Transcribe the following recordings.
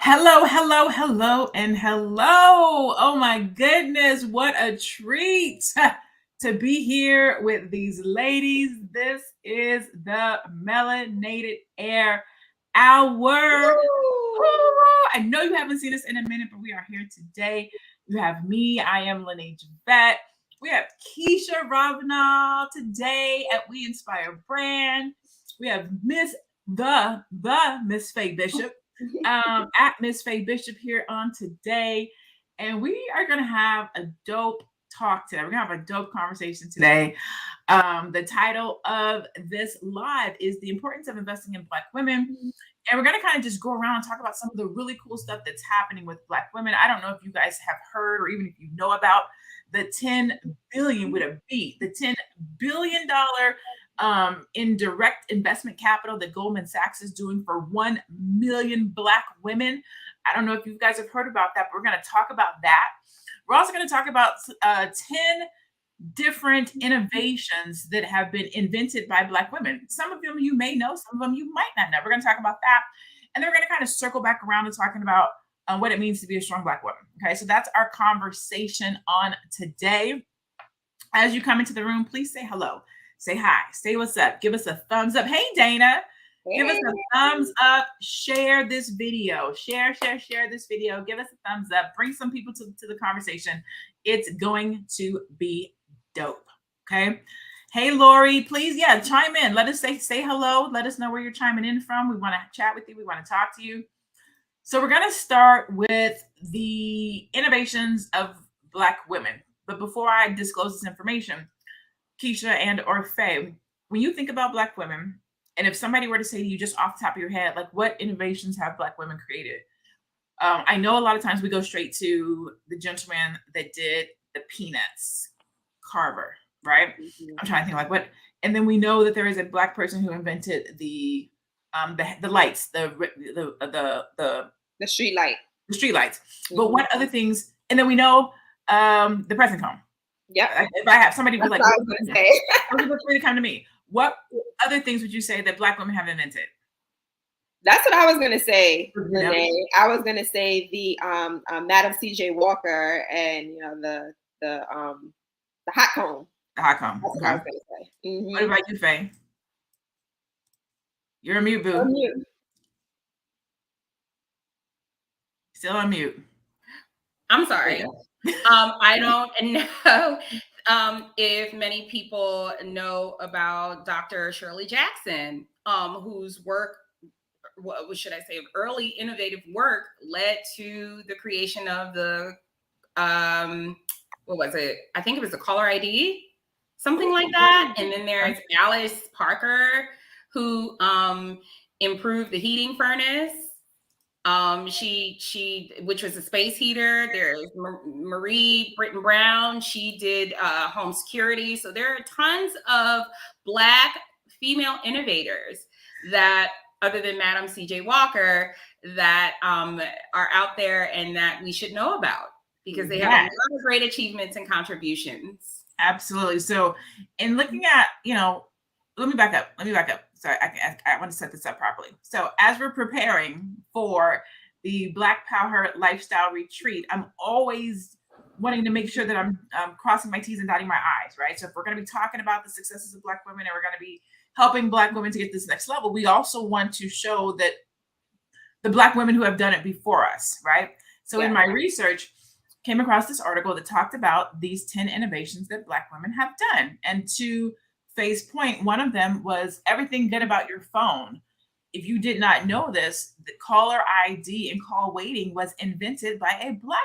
Hello, hello, hello, and hello. Oh my goodness, what a treat to be here with these ladies. This is the Melanated Air Hour. Woo! I know you haven't seen us in a minute, but we are here today. You have me, I am Lene Javette. We have Keisha Ravenal today at We Inspire Brand. We have the Miss Faye Bishop at Miss Faye Bishop here on today. And we are going to have a dope talk today. We're going to have a dope conversation today. The title of this live is The Importance of Investing in Black Women. And we're going to kind of just go around and talk about some of the really cool stuff that's happening with Black women. I don't know if you guys have heard or even if you know about the 10 billion with a B, the $10 billion in direct investment capital that Goldman Sachs is doing for 1 million Black women. I don't know if you guys have heard about that, but we're going to talk about that. We're also going to talk about 10 different innovations that have been invented by Black women. Some of them you may know, some of them you might not know. We're going to talk about that. And then we're going to kind of circle back around to talking about what it means to be a strong Black woman. Okay, so that's our conversation on today. As you come into the room, please say hello. Say hi. Say what's up. Give us a thumbs up. Hey, Dana. Hey. Give us a thumbs up. Share this video. Share this video. Give us a thumbs up. Bring some people to the conversation. It's going to be dope. Okay. Hey, Lori, please, chime in. Let us say hello. Let us know where you're chiming in from. We want to chat with you. We want to talk to you. So we're going to start with the innovations of Black women. But before I disclose this information, Keisha and or Faye, when you think about Black women, and if somebody were to say to you just off the top of your head, like what innovations have Black women created? I know a lot of times we go straight to the gentleman that did the peanuts, Carver, right? Mm-hmm. I'm trying to think like what, and then we know that there is a Black person who invented the lights, the street light, the street lights. Mm-hmm. But what other things? And then we know the pressing comb. Yeah. If I have somebody like, I was going to say, free to come to me. What other things would you say that Black women have invented? That's what I was going to say, Renee. I was going to say the Madam C.J. Walker and the hot comb. The hot comb. That's what I was going to say. Mm-hmm. What about you, Faye? You're on mute, boo. On mute. Still on mute. I'm sorry. I don't know if many people know about Dr. Shirley Jackson, whose work, what should I say, early innovative work led to the creation of the, what was it? I think it was the caller ID, something like that. And then there's Alice Parker, who improved the heating furnace. She which was a space heater. There's Marie Britton Brown. She did home security. So there are tons of Black female innovators that, other than Madam C.J. Walker, that are out there and that we should know about because they have a lot of great achievements and contributions. Absolutely. So in looking at, let me back up. Sorry, I want to set this up properly. So as we're preparing for the Black PowHER Lifestyle Retreat, I'm always wanting to make sure that I'm crossing my T's and dotting my I's, right? So if we're going to be talking about the successes of Black women and we're going to be helping Black women to get this next level, we also want to show that the Black women who have done it before us, right? So in my research, came across this article that talked about these 10 innovations that Black women have done. And to Faye's point, one of them was everything good about your phone. If you did not know this, the caller ID and call waiting was invented by a Black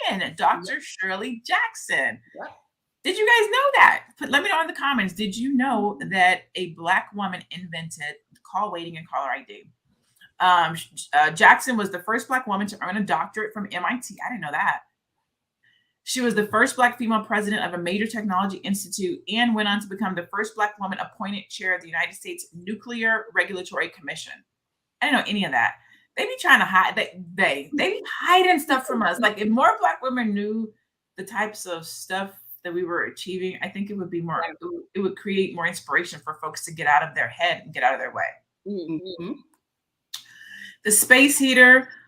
woman, Dr. Shirley Jackson. Did you guys know that? Let me know in the comments. Did you know that a Black woman invented call waiting and caller ID? Jackson was the first Black woman to earn a doctorate from MIT. I didn't know that. She was the first Black female president of a major technology institute and went on to become the first Black woman appointed chair of the United States Nuclear Regulatory Commission. I didn't know any of that. They be trying to hide. They be hiding stuff from us. Like if more Black women knew the types of stuff that we were achieving, I think it would be more. It would create more inspiration for folks to get out of their head and get out of their way. Mm-hmm. The space heater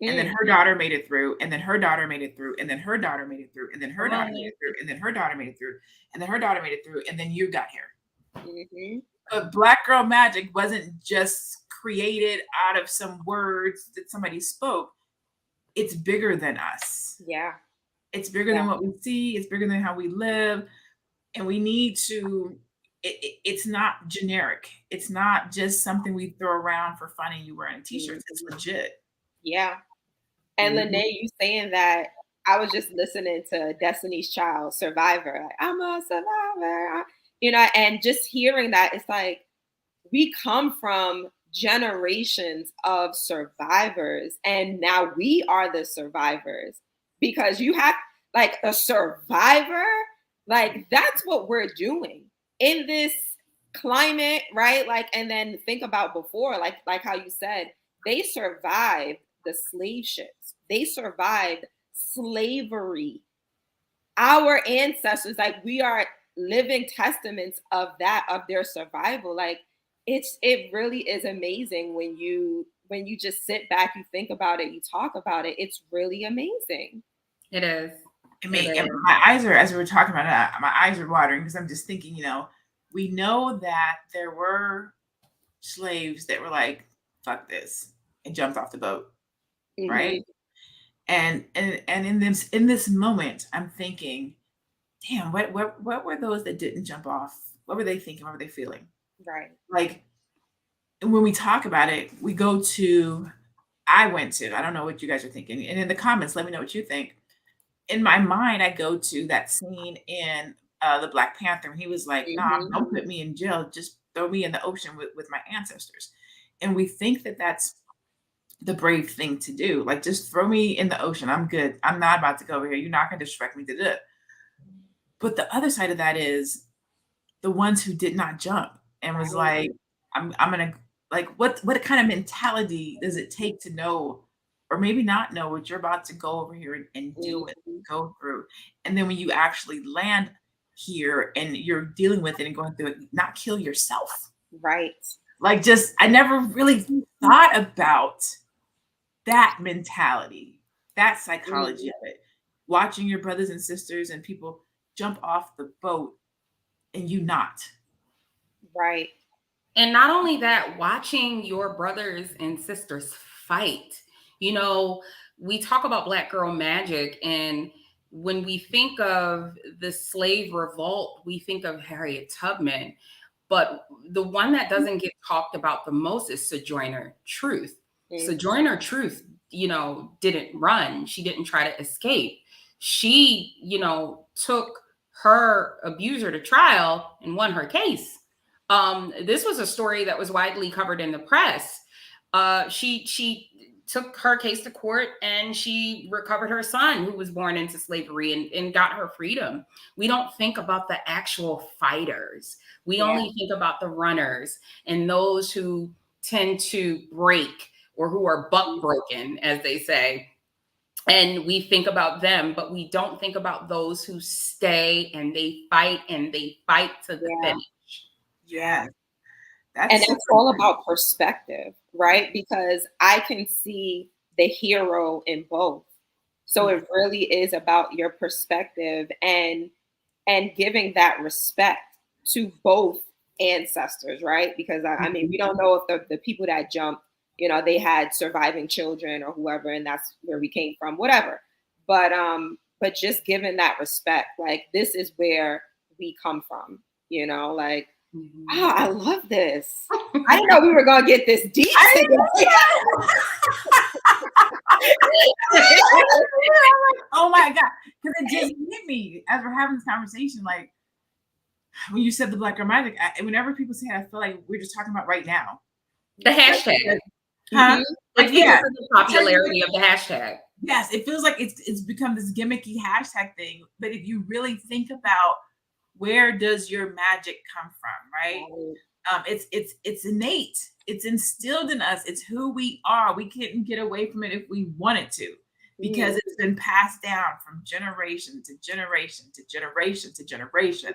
And then her daughter made it through, and then her daughter made it through, and then her daughter made it through, and then her daughter made it through, and then her daughter made it through, and then her daughter made it through, and then you got here. But Black Girl Magic wasn't just created out of some words that somebody spoke. It's bigger than us. Yeah. It's bigger than what we see. It's bigger than how we live. And we need to, it's not generic. It's not just something we throw around for fun and you wearing t-shirts. It's legit. Yeah. And Lene, you saying that, I was just listening to Destiny's Child, Survivor. Like, I'm a survivor. You know, and just hearing that, it's like, we come from generations of survivors, and now we are the survivors, because you have like a survivor, like that's what we're doing in this climate, right? Like, and then think about before, like how you said, they survived the slave ships, they survived slavery. Our ancestors, like, we are living testaments of that, of their survival. Like, it really is amazing when you just sit back, you think about it, you talk about it. It's really amazing. It is. I mean, my eyes are, as we were talking about it, my eyes are watering, because I'm just thinking, you know, we know that there were slaves that were like, fuck this, and jumped off the boat, right? And in this moment, I'm thinking, damn, what were those that didn't jump off? What were they thinking? What were they feeling? Right. Like, when we talk about it, we go to, I don't know what you guys are thinking. And in the comments, let me know what you think. In my mind, I go to that scene in the Black Panther, when he was like, nah, don't put me in jail. Just throw me in the ocean with my ancestors. And we think that that's the brave thing to do. Like, just throw me in the ocean. I'm good. I'm not about to go over here. You're not going to disrespect me to do it. But the other side of that is the ones who did not jump and was like, I'm going to, like, what kind of mentality does it take to know, or maybe not know, what you're about to go over here and do it, and go through. And then when you actually land here and you're dealing with it and going through it, not kill yourself. Right. Like, just, I never really thought about that mentality, that psychology of it. Watching your brothers and sisters and people jump off the boat and you not. Right. And not only that, watching your brothers and sisters fight. You know, we talk about Black Girl Magic, and when we think of the slave revolt, we think of Harriet Tubman. But the one that doesn't get talked about the most is Sojourner Truth. Sojourner Truth, you know, didn't run. She didn't try to escape. She, you know, took her abuser to trial and won her case. This was a story that was widely covered in the press. She took her case to court, and she recovered her son, who was born into slavery, and got her freedom. We don't think about the actual fighters. We only think about the runners and those who tend to break, or who are buck broken, as they say. And we think about them, but we don't think about those who stay and they fight to the finish. Yeah. And it's all about perspective, right? Because I can see the hero in both. So it really is about your perspective and giving that respect to both ancestors, right? Because I mean, we don't know if the people that jumped, you know, they had surviving children or whoever, and that's where we came from, whatever. But just giving that respect, like, this is where we come from, you know, like, oh, I love this. I didn't know we were going to get this deep. Oh my God. Because it just hit me as we're having this conversation. Like, when you said the Black Girl Magic, whenever people say it, I feel like we're just talking about right now. The hashtag. Huh? Like, yeah, the popularity of the hashtag. Yes, it feels like it's become this gimmicky hashtag thing. But if you really think about, where does your magic come from, right? It's innate. It's instilled in us. It's who we are. We couldn't get away from it if we wanted to, because it's been passed down from generation to generation to generation to generation.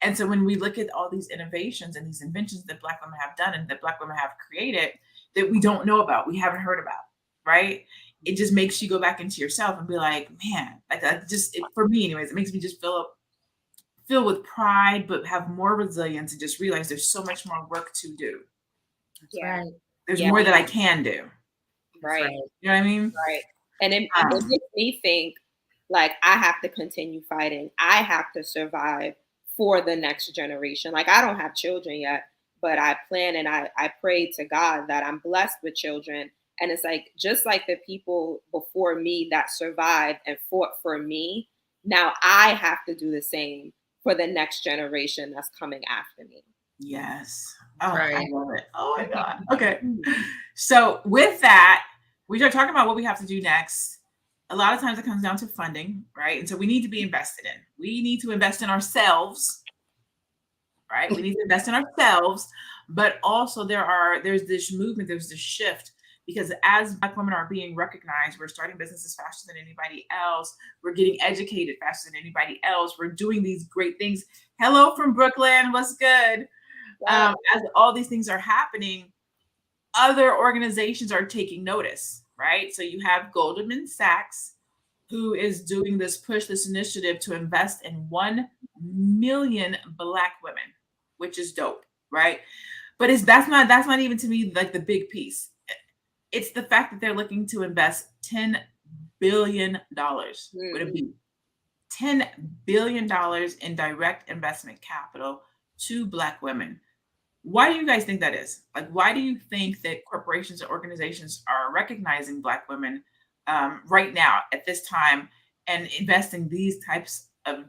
And so when we look at all these innovations and these inventions that Black women have done and that Black women have created that we don't know about, we haven't heard about, right? it just makes you go back into yourself and be like, man, like that for me anyways, it makes me just feel with pride, but have more resilience and just realize there's so much more work to do. That's right. There's more that I can do. Right. You know what I mean? Right. And it makes me think like I have to continue fighting. I have to survive for the next generation. Like I don't have children yet, but I plan and I pray to God that I'm blessed with children. And it's like, just like the people before me that survived and fought for me, now I have to do the same for the next generation that's coming after me. Yes. Oh, Right. I love it. Oh my God. Okay. So with that, we start talking about what we have to do next. A lot of times it comes down to funding, right? And so we need to be invested in. We need to invest in ourselves, right? We need to invest in ourselves, but also there's this movement, there's this shift, because as Black women are being recognized, we're starting businesses faster than anybody else. We're getting educated faster than anybody else. We're doing these great things. Hello from Brooklyn. What's good? As all these things are happening, other organizations are taking notice, right? So you have Goldman Sachs, who is doing this initiative to invest in 1 million Black women, which is dope, right? But that's not even to me like the big piece. It's the fact that they're looking to invest $10 billion with a B. $10 billion in direct investment capital to Black women. Why do you guys think that is? Like, why do you think that corporations and organizations are recognizing Black women right now at this time and investing these types of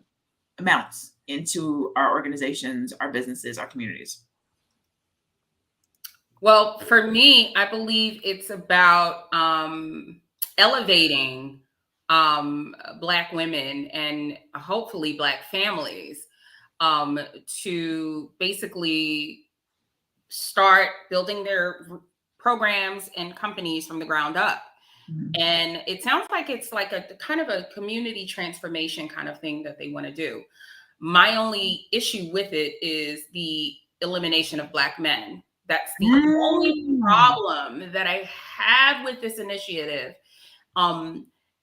amounts into our organizations, our businesses, our communities? Well, for me, I believe it's about elevating Black women and hopefully Black families to basically start building their programs and companies from the ground up. Mm-hmm. And it sounds like it's like a kind of a community transformation kind of thing that they want to do. My only issue with it is the elimination of Black men. That's the only problem that I have with this initiative,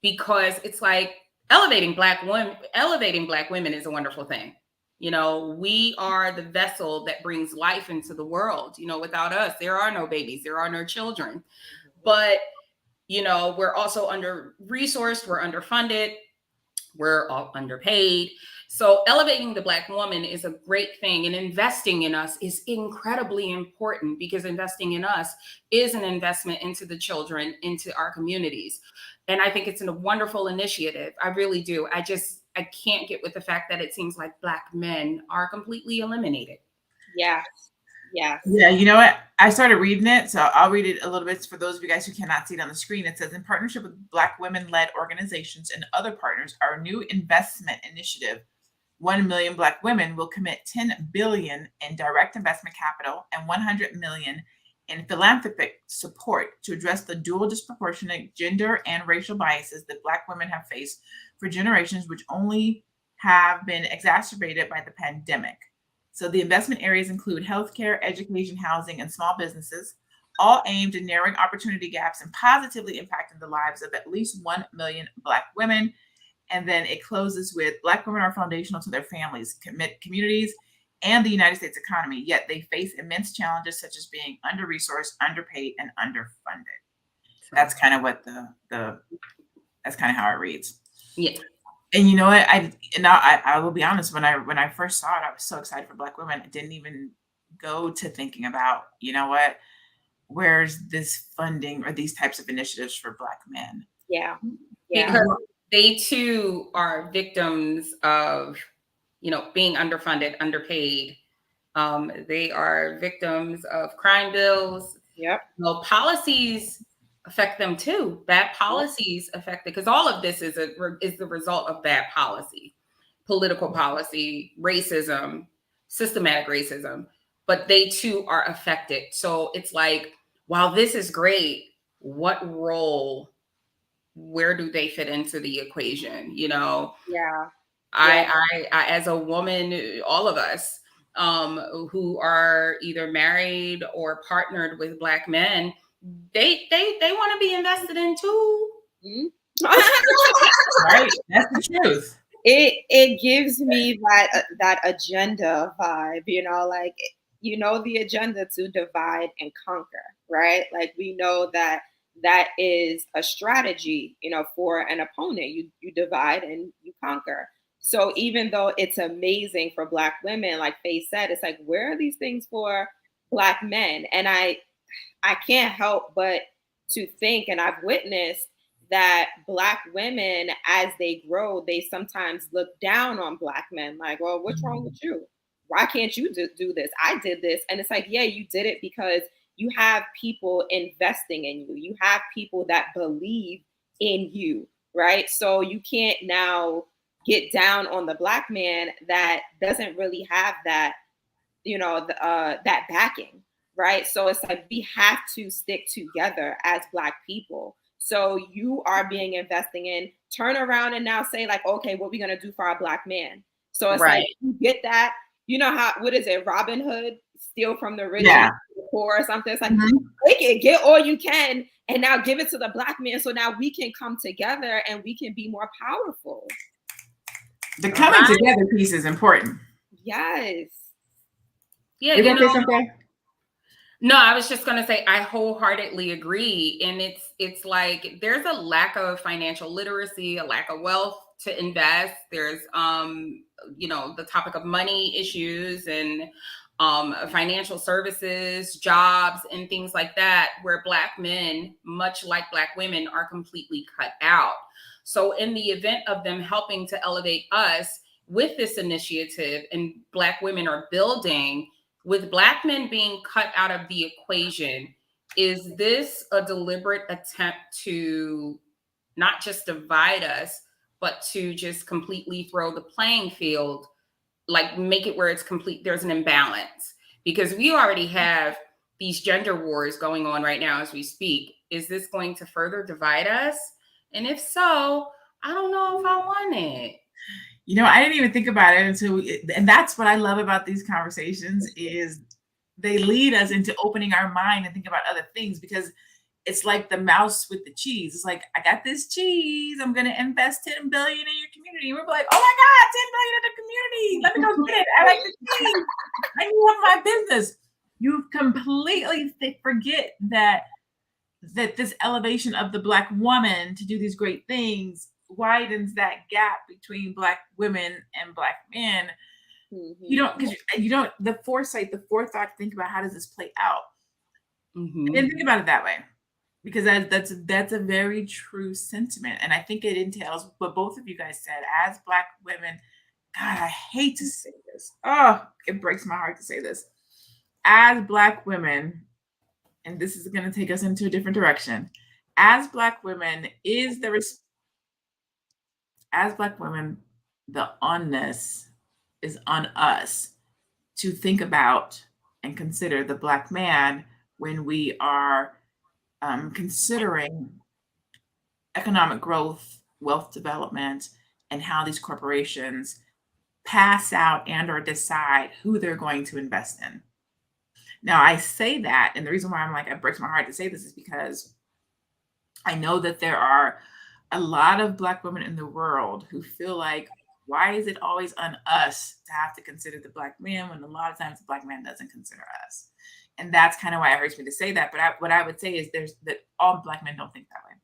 because it's like elevating Black women is a wonderful thing. You know, we are the vessel that brings life into the world. You know, without us, there are no babies, there are no children. But, you know, we're also under-resourced, we're underfunded, we're all underpaid. So elevating the Black woman is a great thing, and investing in us is incredibly important, because investing in us is an investment into the children, into our communities. And I think it's a wonderful initiative. I really do. I can't get with the fact that it seems like Black men are completely eliminated. Yes. Yes. Yeah, you know what? I started reading it, so I'll read it a little bit for those of you guys who cannot see it on the screen. It says, in partnership with Black women-led organizations and other partners, our new investment initiative, 1 million Black women, will commit $10 billion in direct investment capital and $100 million in philanthropic support to address the dual disproportionate gender and racial biases that Black women have faced for generations, which only have been exacerbated by the pandemic. So the investment areas include healthcare, education, housing, and small businesses, all aimed at narrowing opportunity gaps and positively impacting the lives of at least 1 million Black women. And then it closes with, Black women are foundational to their families, communities, and the United States economy, yet they face immense challenges such as being under-resourced, underpaid, and underfunded. That's kind of what that's kind of how it reads. Yeah. And you know what? I will be honest. When I first saw it, I was so excited for Black women. I didn't even go to thinking about, you know what, where's this funding or these types of initiatives for Black men? Yeah. Because they too are victims of, you know, being underfunded, underpaid. They are victims of crime bills. Yep. You know, policies affect them too. Bad policies affect it, because all of this is the result of bad policy, political policy, racism, systematic racism. But they too are affected. So it's like, while this is great, what role? Where do they fit into the equation? You know? Yeah. I as a woman, all of us who are either married or partnered with Black men, they want to be invested in too. Right? That's the truth. It gives me that agenda vibe, like, the agenda to divide and conquer, right? Like, we know that is a strategy, for an opponent. You divide and you conquer. So even though it's amazing for Black women, like Faye said, it's like, where are these things for Black men? And I can't help but to think, and I've witnessed that Black women, as they grow, they sometimes look down on Black men, like, well, what's wrong with you? Why can't you do this? I did this. And it's like, yeah, you did it because you have people investing in you. You have people that believe in you, right? So you can't now get down on the Black man that doesn't really have that, that backing, right? So it's like, we have to stick together as Black people. So you are being investing in, turn around and now say like, okay, what are we going to do for our Black man? So it's like, you get that, what is it? Robin Hood, steal from the rich and the poor or something. It's like, take it, get all you can, and now give it to the Black man. So now we can come together and we can be more powerful. The coming together piece is important. Yes. Yeah. No, I was just going to say, I wholeheartly agree. And it's like, there's a lack of financial literacy, a lack of wealth to invest. There's, the topic of money issues and financial services, jobs, and things like that, where Black men, much like Black women, are completely cut out. So in the event of them helping to elevate us with this initiative, and Black women are building, with Black men being cut out of the equation, is this a deliberate attempt to not just divide us, but to just completely throw the playing field, like make it where it's complete, there's an imbalance? Because we already have these gender wars going on right now as we speak. Is this going to further divide us? And if so, I don't know if I want it. I didn't even think about it and that's what I love about these conversations, is they lead us into opening our mind and think about other things, because it's like the mouse with the cheese. It's like, I got this cheese, I'm going to invest 10 billion in your community. We're like, oh my God, 10 billion in the community. Let me go get it. I like the cheese. I love my business. You completely forget that this elevation of the Black woman to do these great things widens that gap between Black women and Black men. You don't the foresight, the forethought to think about how does this play out. I didn't think about it that way, because that's a very true sentiment. And I think it entails what both of you guys said. As Black women, God, I hate to say this. Oh, it breaks my heart to say this. As Black women, and this is going to take us into a different direction. As Black women, the onus is on us to think about and consider the Black man when we are considering economic growth, wealth development, and how these corporations pass out and or decide who they're going to invest in. Now, I say that, and the reason why I'm like, it breaks my heart to say this, is because I know that there are a lot of Black women in the world who feel like, why is it always on us to have to consider the Black man when a lot of times the Black man doesn't consider us? And that's kind of why it hurts me to say that. But what I would say is that all Black men don't think that way.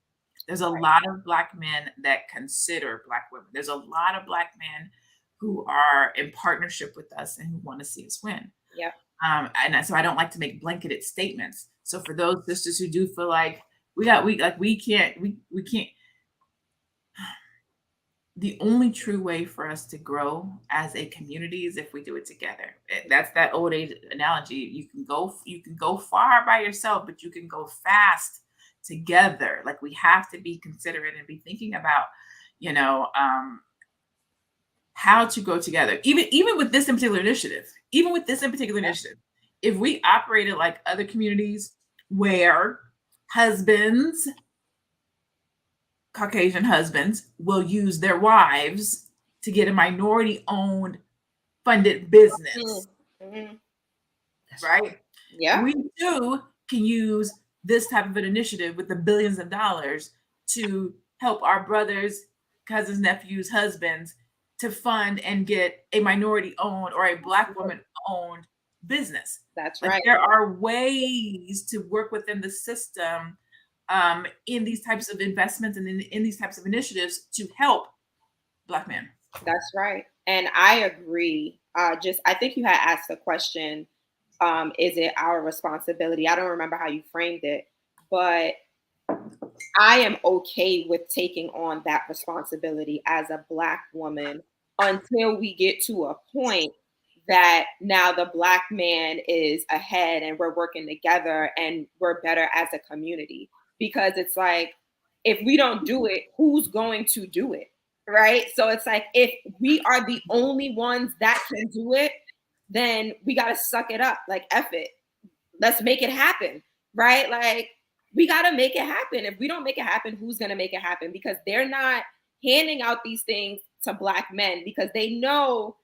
There's a lot of Black men that consider Black women. There's a lot of Black men who are in partnership with us and who want to see us win. Yeah. And so I don't like to make blanketed statements. So for those sisters who do feel like we can't. The only true way for us to grow as a community is if we do it together. That's that old age analogy. You can go far by yourself, but you can go fast together. Like, we have to be considerate and be thinking about, how to go together. Even with this in particular initiative, if we operated like other communities where Caucasian husbands will use their wives to get a minority-owned funded business, right? Yeah. We too can use this type of an initiative with the billions of dollars to help our brothers, cousins, nephews, husbands to fund and get a minority owned or a Black woman owned business. That's Like right. there are ways to work within the system in these types of investments and in these types of initiatives to help Black men. That's right. And I agree. I think you had asked the question, is it our responsibility? I don't remember how you framed it, but I am okay with taking on that responsibility as a Black woman until we get to a point that now the Black man is ahead and we're working together and we're better as a community. Because it's like, if we don't do it, who's going to do it? Right? So it's like, if we are the only ones that can do it, then we got to suck it up. Like, F it. Let's make it happen. Right? Like, we got to make it happen. If we don't make it happen, who's going to make it happen? Because they're not handing out these things to Black men because they know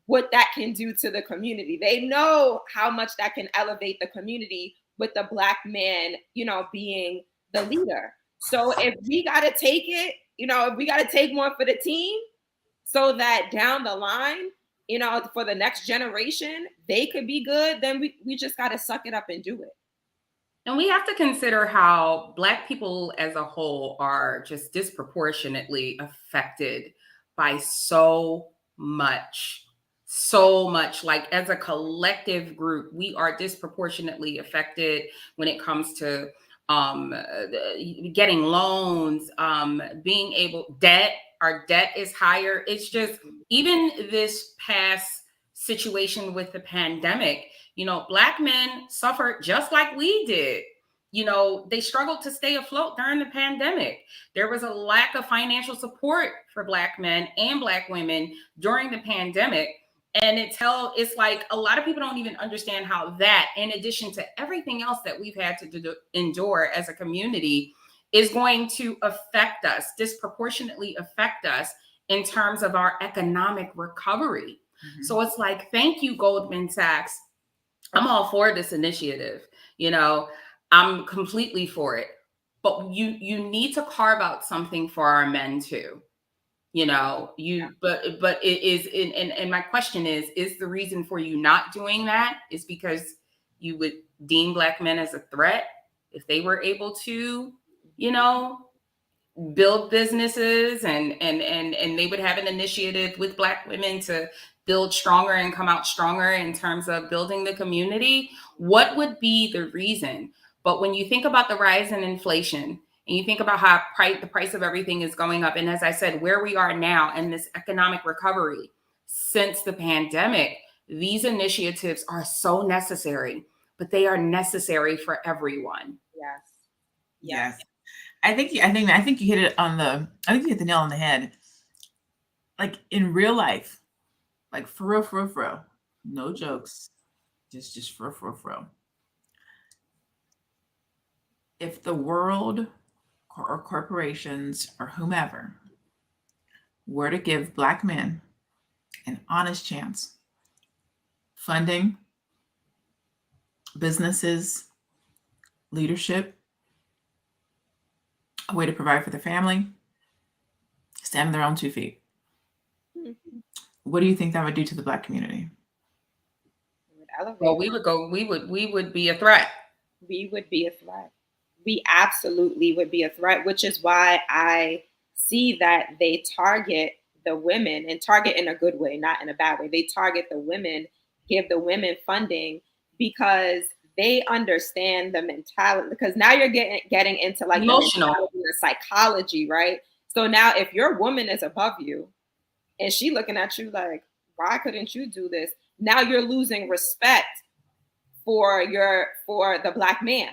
what that can do to the community. They know how much that can elevate the community with the Black man, being the leader. So if we got to take it, if we got to take one for the team so that down the line, for the next generation, they could be good, then we just got to suck it up and do it. And we have to consider how Black people as a whole are just disproportionately affected by so much. Like, as a collective group, we are disproportionately affected when it comes to getting loans, being able, our debt is higher. It's just, even this past situation with the pandemic, Black men suffered just like we did. They struggled to stay afloat during the pandemic. There was a lack of financial support for Black men and Black women during the pandemic. And it's like a lot of people don't even understand how that, in addition to everything else that we've had to endure as a community, is going to affect us, disproportionately affect us in terms of our economic recovery. Mm-hmm. So it's like, thank you, Goldman Sachs. I'm all for this initiative. I'm completely for it. But you need to carve out something for our men too. But it is, and my question is the reason for you not doing that is because you would deem Black men as a threat if they were able to, build businesses and they would have an initiative with Black women to build stronger and come out stronger in terms of building the community? What would be the reason? But when you think about the rise in inflation, and you think about how the price of everything is going up, and as I said, where we are now in this economic recovery since the pandemic, these initiatives are so necessary, but they are necessary for everyone. Yes. I think you hit it I think you hit the nail on the head. Like, in real life, like, for real, no jokes, just for real. If the world or corporations or whomever were to give Black men an honest chance, funding, businesses, leadership, a way to provide for their family, stand on their own 2 feet, what do you think that would do to the Black community? Well, we would be a threat. We would be a threat. We absolutely would be a threat, which is why I see that they target the women, and target in a good way, not in a bad way. They target the women, give the women funding because they understand the mentality. Because now you're getting into like emotional, the psychology, right? So now if your woman is above you and she looking at you like, why couldn't you do this? Now you're losing respect for the Black man.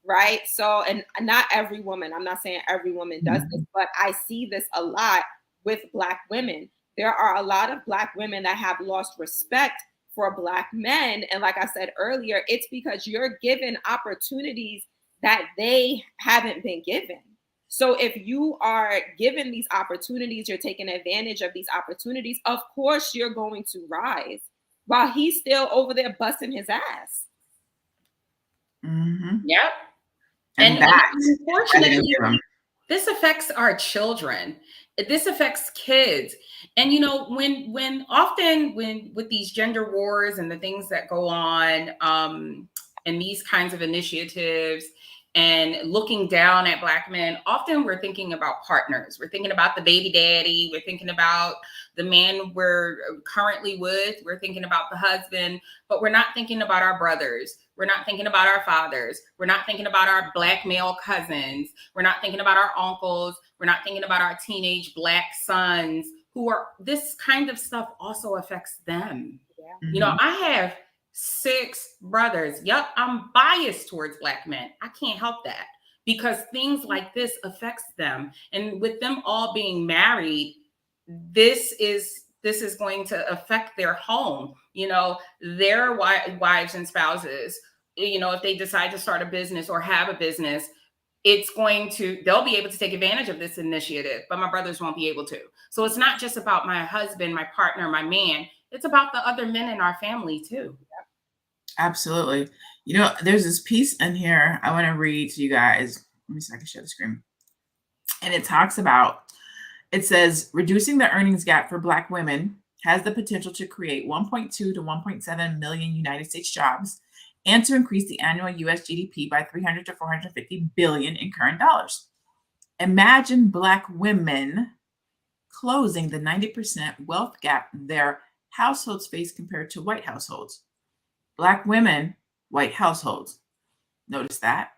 Right. So, and not every woman, I'm not saying every woman does this, but I see this a lot with Black women. There are a lot of Black women that have lost respect for Black men. And like I said earlier, it's because you're given opportunities that they haven't been given. So if you are given these opportunities, you're taking advantage of these opportunities, of course you're going to rise while he's still over there busting his ass. Mm-hmm. Yep. And unfortunately, this affects our children. This affects kids. And, you know, when often with these gender wars and the things that go on, and these kinds of initiatives and looking down at Black men, often we're thinking about partners. We're thinking about the baby daddy. We're thinking about the man we're currently with. We're thinking about the husband, but we're not thinking about our brothers. We're not thinking about our fathers. We're not thinking about our Black male cousins. We're not thinking about our uncles. We're not thinking about our teenage Black sons who are, this kind of stuff also affects them. Yeah. You know, I have 6 brothers. Yep, I'm biased towards Black men. I can't help that because things like this affects them. And with them all being married, this is going to affect their home, you know, their wives and spouses. You know, if they decide to start a business or have a business, they'll be able to take advantage of this initiative, but my brothers won't be able to. So it's not just about my husband, my partner, my man. It's about the other men in our family too. Absolutely. You know, there's this piece in here I want to read to you guys. Let me see if I can share the screen. And it talks about, it says, reducing the earnings gap for Black women has the potential to create 1.2 to 1.7 million United States jobs and to increase the annual US GDP by 300 to 450 billion in current dollars. Imagine Black women closing the 90% wealth gap their households face compared to white households. Black women, white households. Notice that.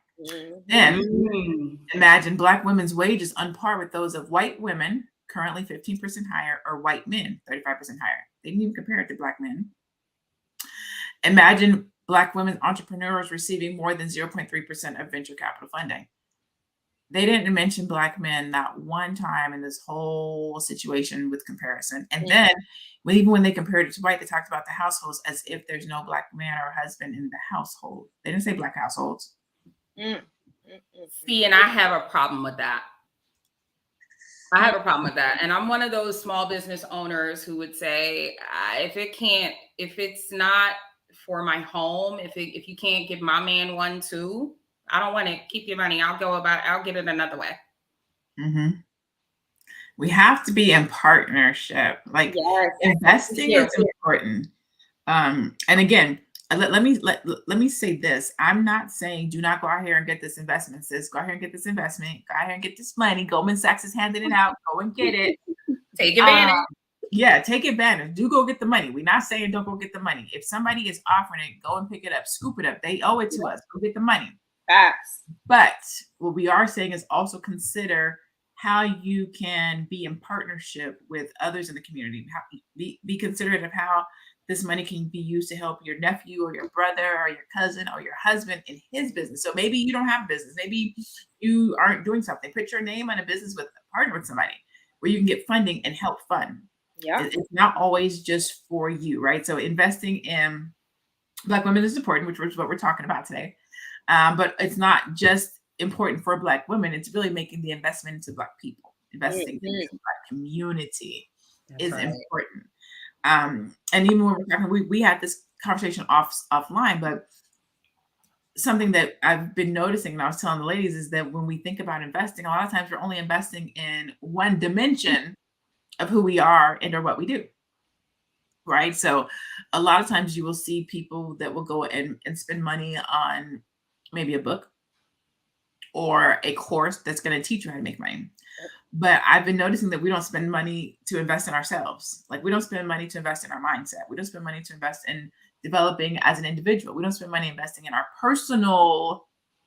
Then imagine Black women's wages on par with those of white women, currently 15% higher, or white men, 35% higher. They didn't even compare it to Black men. Imagine Black women entrepreneurs receiving more than 0.3% of venture capital funding. They didn't mention Black men not one time in this whole situation with comparison. And then even when they compared it to white, they talked about the households as if there's no Black man or husband in the household. They didn't say Black households. See, and I have a problem with that. I have a problem with that. And I'm one of those small business owners who would say, if it's not for my home, if you can't give my man one too, I don't want to keep your money. I'll get it another way. Mm-hmm. We have to be in partnership. Like, yes, investing is important. And again, let me say this. I'm not saying do not go out here and get this investment, sis. Go out here and get this investment. Go out here and get this money. Goldman Sachs is handing it out. Go and get it. Take advantage. Yeah, take advantage. Do go get the money. We're not saying don't go get the money. If somebody is offering it, go and pick it up. Scoop it up. They owe it to us. Go get the money. Facts. But what we are saying is also consider how you can be in partnership with others in the community. Be considerate of how this money can be used to help your nephew or your brother or your cousin or your husband in his business. So maybe you don't have a business. Maybe you aren't doing something. Put your name on a business with a partner with somebody where you can get funding and help fund. Yeah, it's not always just for you, right? So investing in Black women is important, which is what we're talking about today. But it's not just important for Black women. It's really making the investment into Black people. Investing into the Black community is important. And even when we're talking, we had this conversation offline, but something that I've been noticing, and I was telling the ladies, is that when we think about investing, a lot of times we're only investing in one dimension of who we are and or what we do. Right. So a lot of times you will see people that will go and spend money on maybe a book or a course that's going to teach you how to make money. But I've been noticing that we don't spend money to invest in ourselves. Like, we don't spend money to invest in our mindset. We don't spend money to invest in developing as an individual. We don't spend money investing in our personal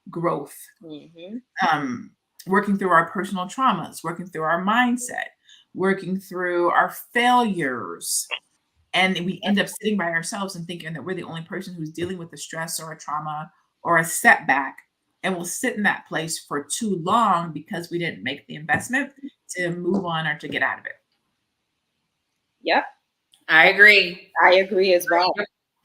growth, working through our personal traumas, working through our mindset, working through our failures. And we end up sitting by ourselves and thinking that we're the only person who's dealing with a stress or a trauma or a setback. And we'll sit in that place for too long because we didn't make the investment to move on or to get out of it. Yep. I agree. I agree as well.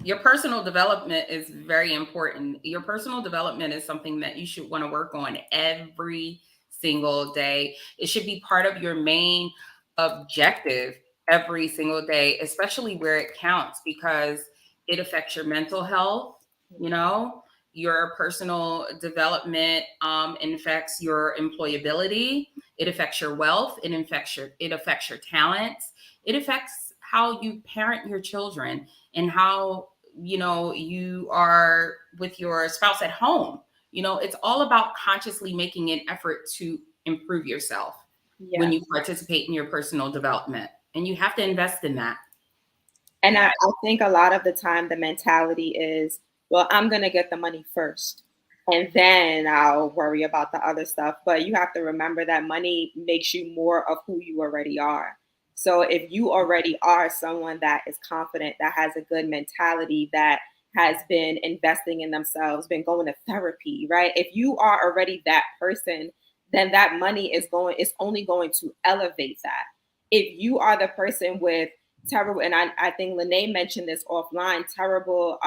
Your personal development is very important. Your personal development is something that you should want to work on every single day. It should be part of your main objective every single day, especially where it counts, because it affects your mental health, you know, Your personal development affects your employability. It affects your wealth. It affects your talents. It affects how you parent your children and how, you are with your spouse at home. It's all about consciously making an effort to improve yourself when you participate in your personal development. And you have to invest in that. And I think a lot of the time the mentality is, well, I'm going to get the money first and then I'll worry about the other stuff. But you have to remember that money makes you more of who you already are. So if you already are someone that is confident, that has a good mentality, that has been investing in themselves, been going to therapy, right? If you are already that person, then that money is only going to elevate that. If you are the person with terrible, and I think Lene mentioned this offline, terrible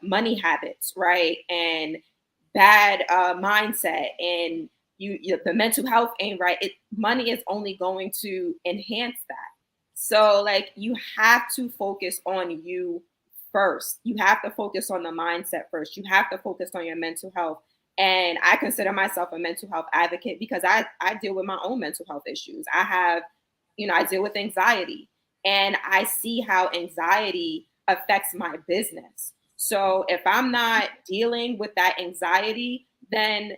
money habits, right? And bad mindset, and the mental health ain't right. Money is only going to enhance that. So like, you have to focus on you first. You have to focus on the mindset first. You have to focus on your mental health. And I consider myself a mental health advocate because I deal with my own mental health issues. I deal with anxiety, and I see how anxiety affects my business. So if I'm not dealing with that anxiety, then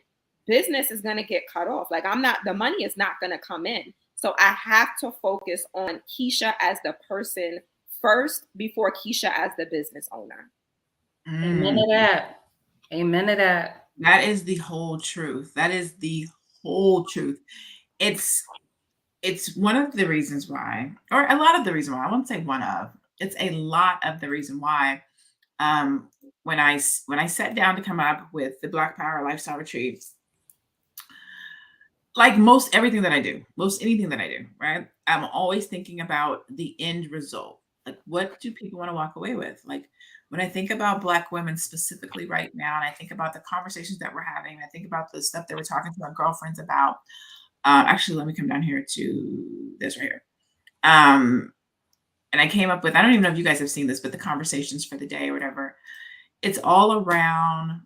business is going to get cut off. Like, the money is not going to come in. So I have to focus on Keisha as the person first before Keisha as the business owner. Amen to that. Amen to that. That is the whole truth. That is the whole truth. It's one of the reasons why, or a lot of the reason why, I won't say one of, it's a lot of the reason why, when I sat down to come up with the Black PowHER Lifestyle Retreat, like most anything that I do, right? I'm always thinking about the end result. Like, what do people want to walk away with? Like, when I think about Black women specifically right now, and I think about the conversations that we're having, I think about the stuff that we're talking to our girlfriends about. Actually, let me come down here to this right here. And I came up with, I don't even know if you guys have seen this, but the conversations for the day or whatever, it's all around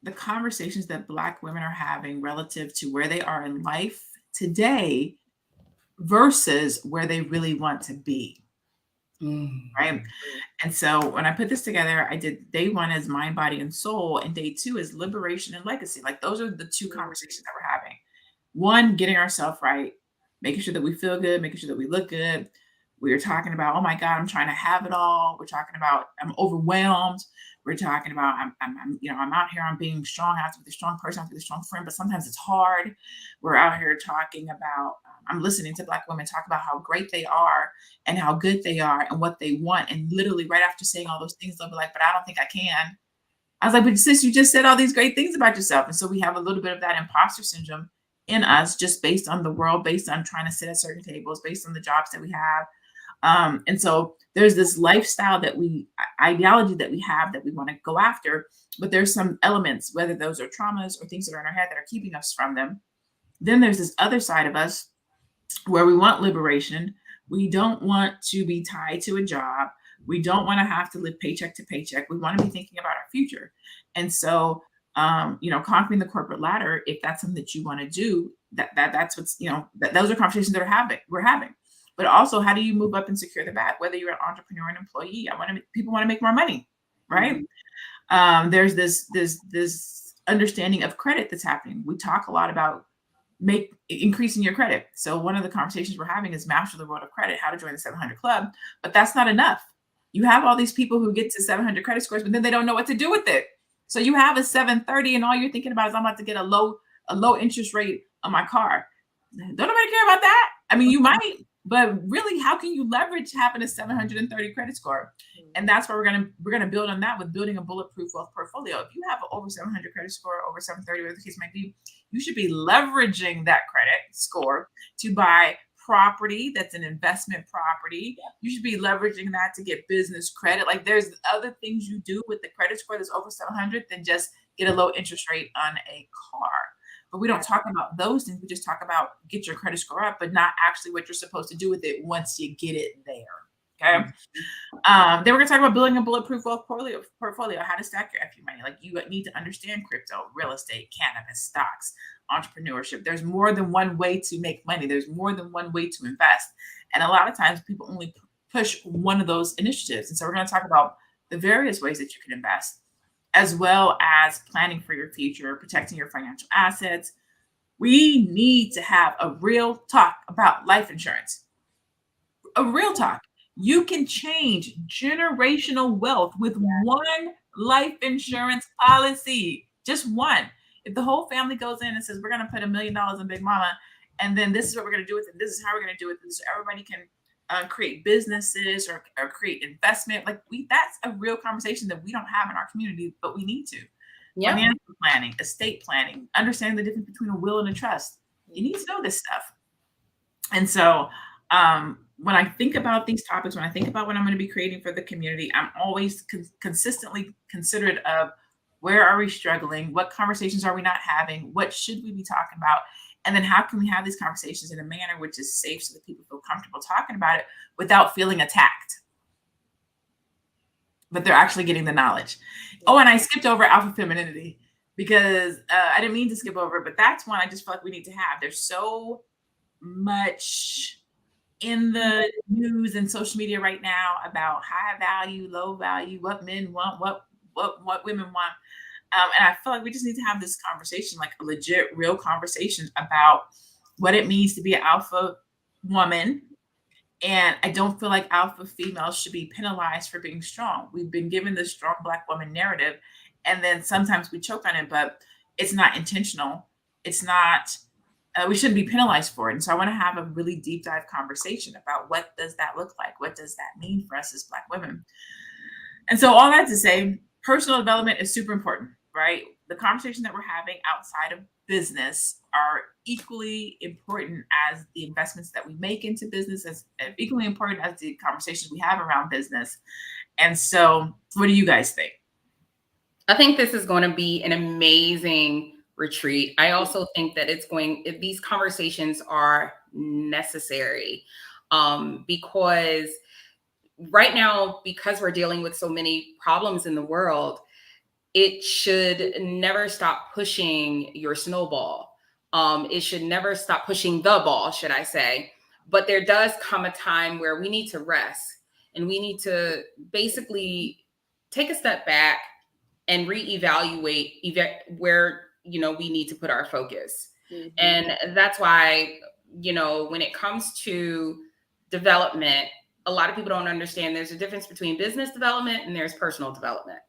the conversations that Black women are having relative to where they are in life today versus where they really want to be. Right. And so when I put this together, I did day one as mind, body, and soul, and day two is liberation and legacy. Like, those are the two conversations that we're having. One, getting ourselves right, making sure that we feel good, making sure that we look good. We are talking about, oh my God, I'm trying to have it all. We're talking about, I'm overwhelmed. We're talking about, I'm out here, I'm being strong. I have to be the strong person, I have to be the strong friend, but sometimes it's hard. We're out here talking about, I'm listening to Black women talk about how great they are and how good they are and what they want. And literally right after saying all those things, they'll be like, but I don't think I can. I was like, but sis, you just said all these great things about yourself. And so we have a little bit of that imposter syndrome in us, just based on the world, based on trying to sit at certain tables, based on the jobs that we have. And so there's this lifestyle ideology that we have that we want to go after, but there's some elements, whether those are traumas or things that are in our head that are keeping us from them. Then there's this other side of us where we want liberation. We don't want to be tied to a job. We don't want to have to live paycheck to paycheck. We want to be thinking about our future. And so, conquering the corporate ladder, if that's something that you want to do, that's what's, those are conversations that we're having. But also, how do you move up and secure the bag? Whether you're an entrepreneur, an employee, people want to make more money, right? There's this understanding of credit that's happening. We talk a lot about increasing your credit. So one of the conversations we're having is master the world of credit, how to join the 700 club. But that's not enough. You have all these people who get to 700 credit scores, but then they don't know what to do with it. So you have a 730, and all you're thinking about is, I'm about to get a low interest rate on my car. Don't nobody care about that. I mean, you might. But really, how can you leverage having a 730 credit score? And that's where we're gonna build on that with building a bulletproof wealth portfolio. If you have over 700 credit score, over 730, whatever the case might be, you should be leveraging that credit score to buy property that's an investment property. You should be leveraging that to get business credit. Like, there's other things you do with the credit score that's over 700 than just get a low interest rate on a car. But we don't talk about those things. We just talk about get your credit score up, but not actually what you're supposed to do with it once you get it there. Okay. Then we're gonna talk about building a bulletproof wealth portfolio, how to stack your FU money. Like, you need to understand crypto, real estate, cannabis, stocks, entrepreneurship. There's more than one way to make money. There's more than one way to invest. And a lot of times people only push one of those initiatives. And so we're gonna talk about the various ways that you can invest, as well as planning for your future, protecting your financial assets. We need to have a real talk about life insurance. A real talk. You can change generational wealth with one life insurance policy, just one. If the whole family goes in and says, we're going to put $1 million in Big Mama, and then this is what we're going to do with it, this is how we're going to do it, so everybody can create businesses or create investment. Like, that's a real conversation that we don't have in our community, but we need to. Yeah. Financial planning, estate planning, understanding the difference between a will and a trust. You need to know this stuff. And so when I think about these topics, when I think about what I'm going to be creating for the community, I'm always consistently considerate of, where are we struggling? What conversations are we not having? What should we be talking about? And then how can we have these conversations in a manner which is safe so that people feel comfortable talking about it without feeling attacked, but they're actually getting the knowledge. Oh, and I skipped over alpha femininity because I didn't mean to skip over it, but that's one I just feel like we need to have. There's so much in the news and social media right now about high value, low value, what men want, what women want. And I feel like we just need to have this conversation, like a legit, real conversation about what it means to be an alpha woman. And I don't feel like alpha females should be penalized for being strong. We've been given this strong Black woman narrative, and then sometimes we choke on it, but it's not intentional. It's not, we shouldn't be penalized for it. And so I want to have a really deep dive conversation about, what does that look like? What does that mean for us as Black women? And so all that to say, personal development is super important, right? The conversation that we're having outside of business are equally important as the investments that we make into business, as equally important as the conversations we have around business. And so what do you guys think? I think this is going to be an amazing retreat. I also think that these conversations are necessary because right now, because we're dealing with so many problems in the world, it should never stop pushing your snowball. It should never stop pushing the ball, should I say. But there does come a time where we need to rest, and we need to basically take a step back and reevaluate where, we need to put our focus. Mm-hmm. And that's why, when it comes to development, a lot of people don't understand there's a difference between business development and there's personal development.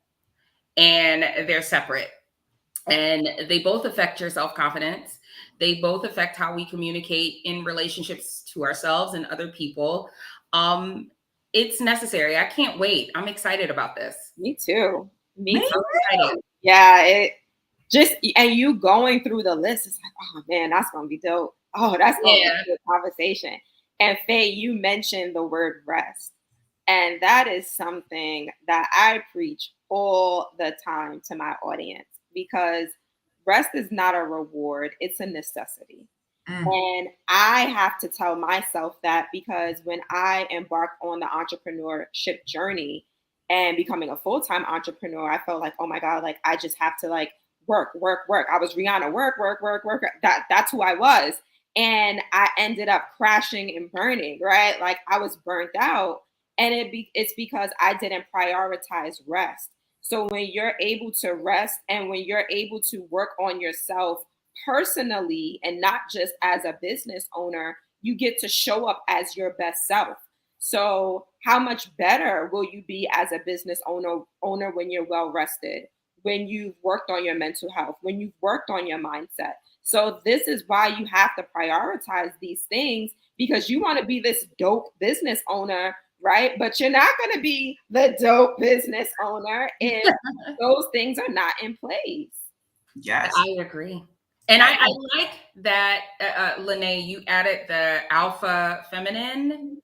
And they're separate, and they both affect your self-confidence. They both affect how we communicate in relationships to ourselves and other people. It's necessary. I can't wait. I'm excited about this. Me too. Me too. Excited. Yeah. And you going through the list, it's like, oh man, that's going to be dope. Oh, that's going to be a good conversation. And Faye, you mentioned the word rest. And that is something that I preach all the time to my audience, because rest is not a reward, it's a necessity. And I have to tell myself that, because when I embarked on the entrepreneurship journey and becoming a full-time entrepreneur, I felt like, oh my God, like I just have to like work. I was Rihanna, work. That's who I was. And I ended up crashing and burning, right? Like I was burnt out. And it's because I didn't prioritize rest. So when you're able to rest, and when you're able to work on yourself personally and not just as a business owner, you get to show up as your best self. So how much better will you be as a business owner when you're well rested, when you've worked on your mental health, when you've worked on your mindset? So this is why you have to prioritize these things, because you want to be this dope business owner, right? But you're not going to be the dope business owner if those things are not in place. Yes, I agree. And I like that, Lene, you added the alpha feminine,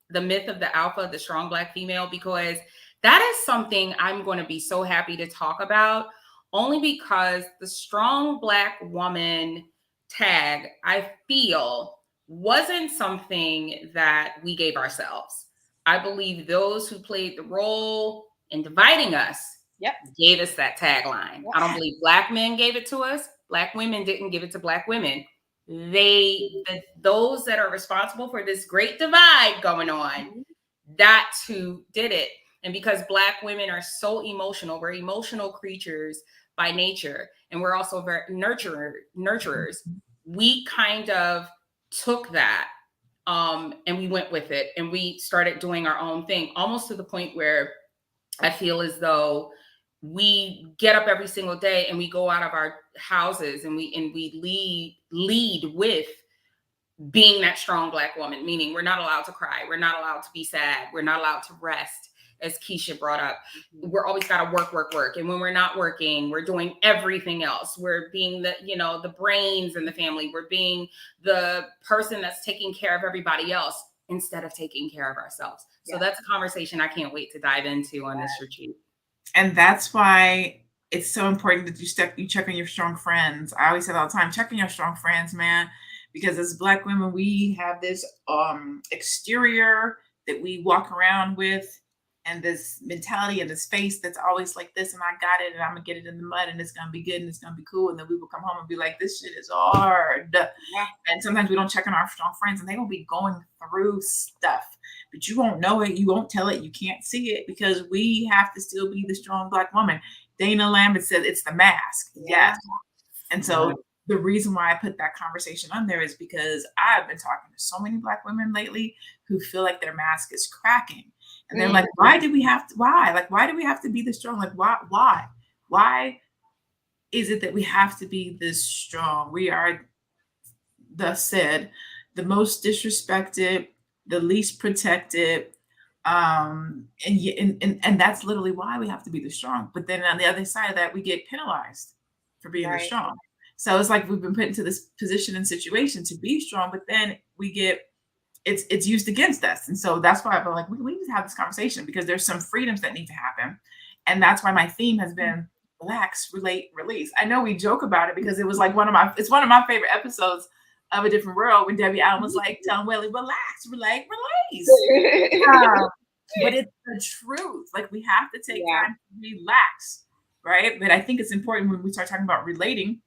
the myth of the alpha, the strong Black female, because that is something I'm going to be so happy to talk about, only because the strong Black woman tag, I feel, wasn't something that we gave ourselves. I believe those who played the role in dividing us gave us that tagline. I don't believe Black men gave it to us. Black women didn't give it to Black women. Those that are responsible for this great divide going on, that's who did it. And because Black women are so emotional, we're emotional creatures by nature, and we're also very nurturers. We kind of took that and we went with it, and we started doing our own thing, almost to the point where I feel as though we get up every single day and we go out of our houses and we lead with being that strong Black woman, meaning we're not allowed to cry. We're not allowed to be sad. We're not allowed to rest, as Keisha brought up. We're always got to work. And when we're not working, we're doing everything else. We're being the brains in the family. We're being the person that's taking care of everybody else instead of taking care of ourselves. So that's a conversation I can't wait to dive into on this retreat. And that's why it's so important that you check on your strong friends. I always say all the time, check on your strong friends, man, because as Black women, we have this exterior that we walk around with, and this mentality and this face that's always like this, and I got it, and I'm gonna get it in the mud, and it's gonna be good, and it's gonna be cool. And then we will come home and be like, this shit is hard. And sometimes we don't check on our strong friends, and they will be going through stuff, but you won't know it, you won't tell it, you can't see it, because we have to still be the strong Black woman. Dana Lambert said it's the mask. Yes. And so the reason why I put that conversation on there is because I've been talking to so many Black women lately who feel like their mask is cracking. And they're like, why do we have to be this strong? Like, why is it that we have to be this strong? We are, thus said, the most disrespected, the least protected. And that's literally why we have to be the strong. But then on the other side of that, we get penalized for being the strong. So it's like we've been put into this position and situation to be strong, but then we get it's used against us. And so that's why I'm like, we need to have this conversation, because there's some freedoms that need to happen. And that's why my theme has been relax, relate, release. I know we joke about it because it was like one of my favorite episodes of A Different World when Debbie Allen was like, telling Willie, relax, relate, release. But it's the truth. Like, we have to take time to relax, right? But I think it's important when we start talking about relating,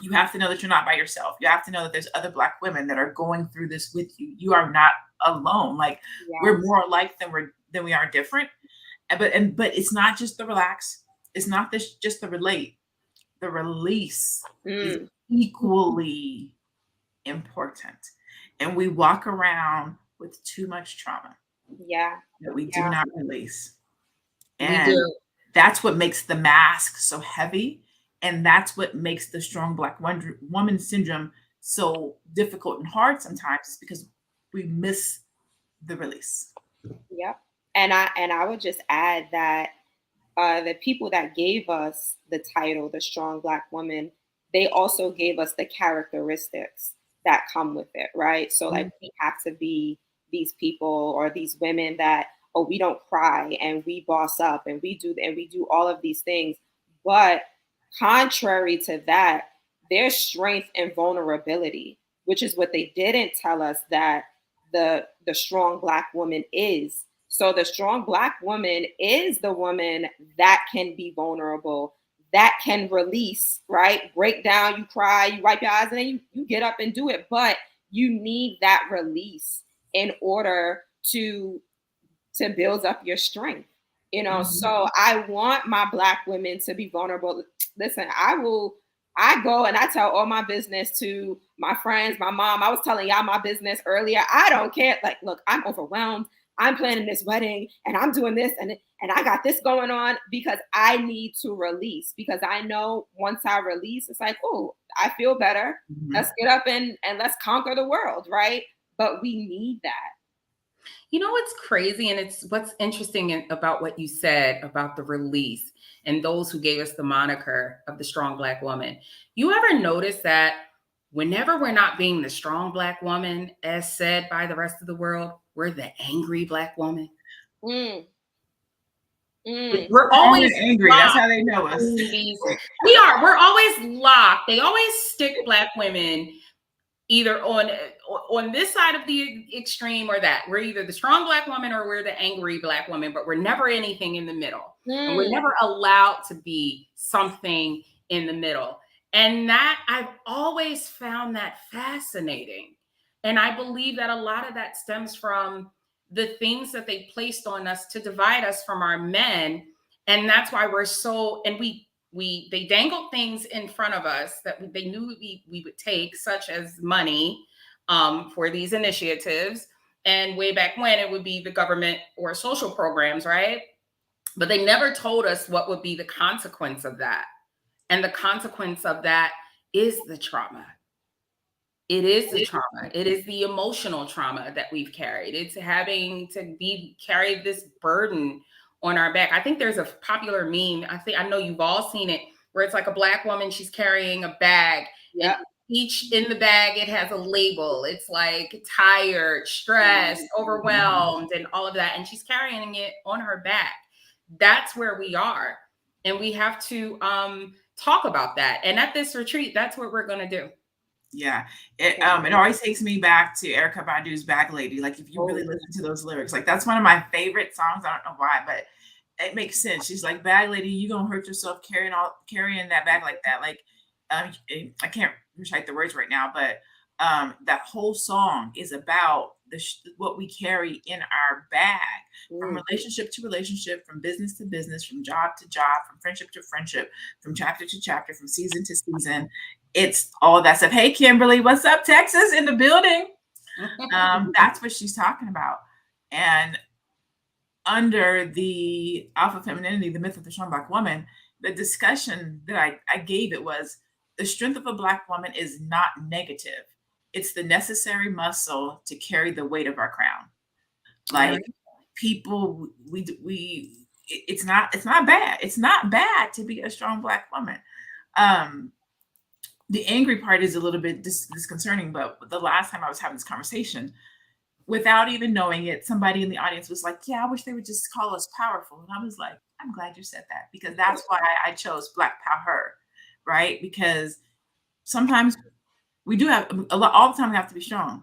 you have to know that you're not by yourself. You have to know that there's other Black women that are going through this with you. You are not alone. Like, we're more alike than we are different. But it's not just the relax. It's not just the relate. The release is equally important. And we walk around with too much trauma. That we do not release. And that's what makes the mask so heavy. And that's what makes the strong Black woman syndrome so difficult and hard sometimes, is because we miss the release. And I would just add that the people that gave us the title, the strong Black woman, they also gave us the characteristics that come with it, right? So like, we have to be these people or these women that, we don't cry and we boss up and we do all of these things. But contrary to that, there's strength and vulnerability, which is what they didn't tell us that the strong Black woman is. So the strong Black woman is the woman that can be vulnerable, that can release, right? Break down, you cry, you wipe your eyes, and then you get up and do it. But you need that release in order to build up your strength. So I want my Black women to be vulnerable. Listen, I go and I tell all my business to my friends, my mom. I was telling y'all my business earlier. I don't care. Like, look, I'm overwhelmed. I'm planning this wedding and I'm doing this and I got this going on, because I need to release, because I know once I release, it's like, oh, I feel better. Let's get up and let's conquer the world. Right. But we need that. You know what's crazy, and it's what's interesting about what you said about the release and those who gave us the moniker of the strong Black woman. You ever notice that whenever we're not being the strong Black woman, as said by the rest of the world, we're the angry Black woman? We're always angry. That's how they know us. We're always locked. They always stick Black women either on this side of the extreme or that. We're either the strong Black woman or we're the angry Black woman, but we're never anything in the middle. And we're never allowed to be something in the middle. And that I've always found that fascinating. And I believe that a lot of that stems from the things that they placed on us to divide us from our men. And that's why we're so, and they dangled things in front of us that they knew we would take, such as money for these initiatives. And way back when, it would be the government or social programs, right? But they never told us what would be the consequence of that. And the consequence of that is the trauma. It is the trauma. It is the emotional trauma that we've carried. It's having to carry this burden on our back. I think there's a popular meme. I know you've all seen it, where it's like a Black woman, she's carrying a bag. Yeah. And each in the bag, it has a label. It's like tired, stressed, overwhelmed, and all of that. And she's carrying it on her back. That's where we are. And we have to talk about that. And at this retreat, that's what we're going to do. Yeah. It always takes me back to Erykah Badu's Bag Lady. Like, if you really listen to those lyrics, like, that's one of my favorite songs. I don't know why, but it makes sense. She's like, bag lady, you gonna hurt yourself carrying that bag like that. Like, I can't recite the words right now, but that whole song is about what we carry in our bag, from relationship to relationship, from business to business, from job to job, from friendship to friendship, from chapter to chapter, from season to season. It's all that stuff. Hey, Kimberly, what's up? Texas in the building. That's what she's talking about. And under the alpha femininity, the myth of the strong Black woman, the discussion that I gave it was, the strength of a Black woman is not negative. It's the necessary muscle to carry the weight of our crown. Like, people, it's not bad. It's not bad to be a strong Black woman. The angry part is a little bit disconcerting, but the last time I was having this conversation, without even knowing it, somebody in the audience was like, yeah, I wish they would just call us powerful. And I was like, I'm glad you said that, because that's why I chose Black PowHER, right? Because sometimes we do have all the time we have to be strong.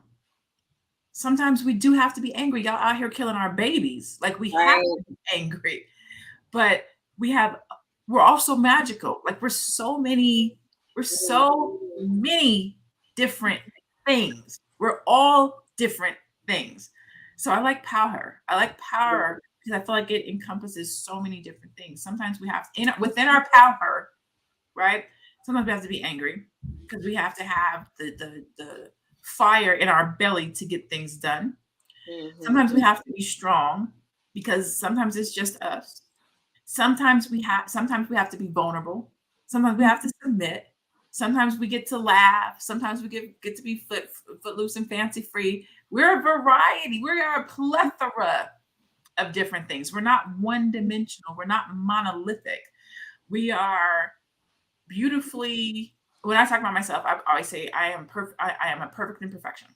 Sometimes we do have to be angry. Y'all out here killing our babies. Like, we have to be angry, but we're also magical. Like, we're so many different things. We're all different things. So I like PowHER. I like PowHER because I feel like it encompasses so many different things. Sometimes we have within our PowHER, right? Sometimes we have to be angry because we have to have the fire in our belly to get things done. Sometimes we have to be strong because sometimes it's just us. Sometimes we have to be vulnerable. Sometimes we have to submit. Sometimes we get to laugh. Sometimes we get to be footloose and fancy free. We're a variety. We are a plethora of different things. We're not one dimensional. We're not monolithic. We are beautifully. When I talk about myself, I always say I am a perfect imperfection.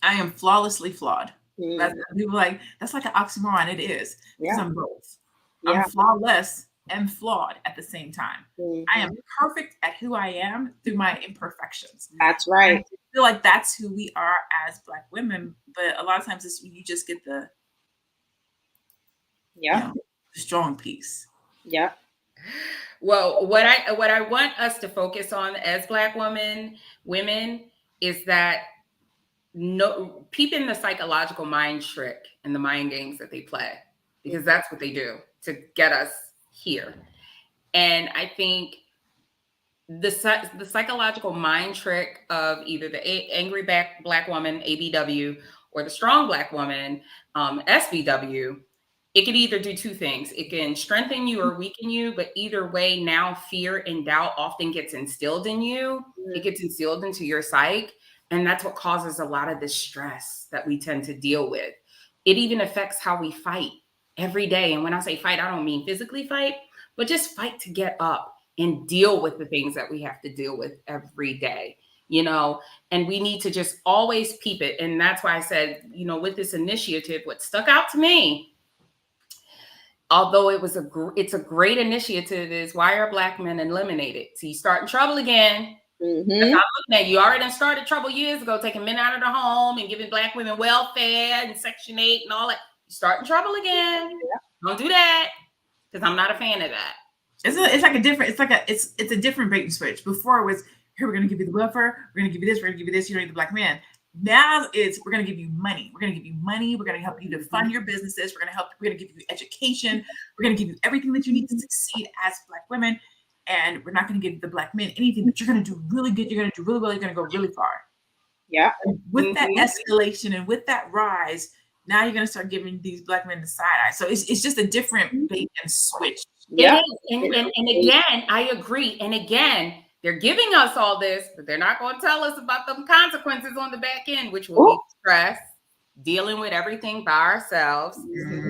I am flawlessly flawed. People like, that's like an oxymoron. It is. Because I'm both. I'm flawless and flawed at the same time. I am perfect at who I am through my imperfections. That's right. And I feel like that's who we are as Black women, but a lot of times you just get the strong piece. Yeah. Well, what I want us to focus on as Black women is that peeping the psychological mind trick and the mind games that they play, because that's what they do to get us here. And I think the psychological mind trick of either the angry Black woman, ABW, or the strong Black woman, SBW, it could either do two things. It can strengthen you or weaken you, but either way, now fear and doubt often gets instilled in you. It gets instilled into your psyche. And that's what causes a lot of the stress that we tend to deal with. It even affects how we fight every day. And when I say fight, I don't mean physically fight, but just fight to get up and deal with the things that we have to deal with every day, and we need to just always peep it. And that's why I said, with this initiative, what stuck out to me, although it's a great initiative, is why are Black men eliminated? So you start in trouble again. Mm-hmm. I'm looking at you. Already started trouble years ago, taking men out of the home and giving Black women welfare and Section 8 and all that. You're starting trouble again. Yeah. Don't do that, because I'm not a fan of that. It's like a different. It's a different bait and switch. Before it was, here, we're going to give you the welfare. We're going to give you this. We're going to give you this. You don't need the Black man. Now it's, we're going to give you money. We're going to give you money. We're going to help you to fund your businesses. We're going to give you education. We're going to give you everything that you need to succeed as Black women. And we're not going to give the Black men anything, but you're going to do really good. You're going to do really well. You're going to go really far. Yeah. And with that escalation and with that rise, now you're going to start giving these Black men the side eye. So it's just a different bait and switch. Yeah. And again, I agree. And again, they're giving us all this, but they're not going to tell us about the consequences on the back end, which will be stress, dealing with everything by ourselves,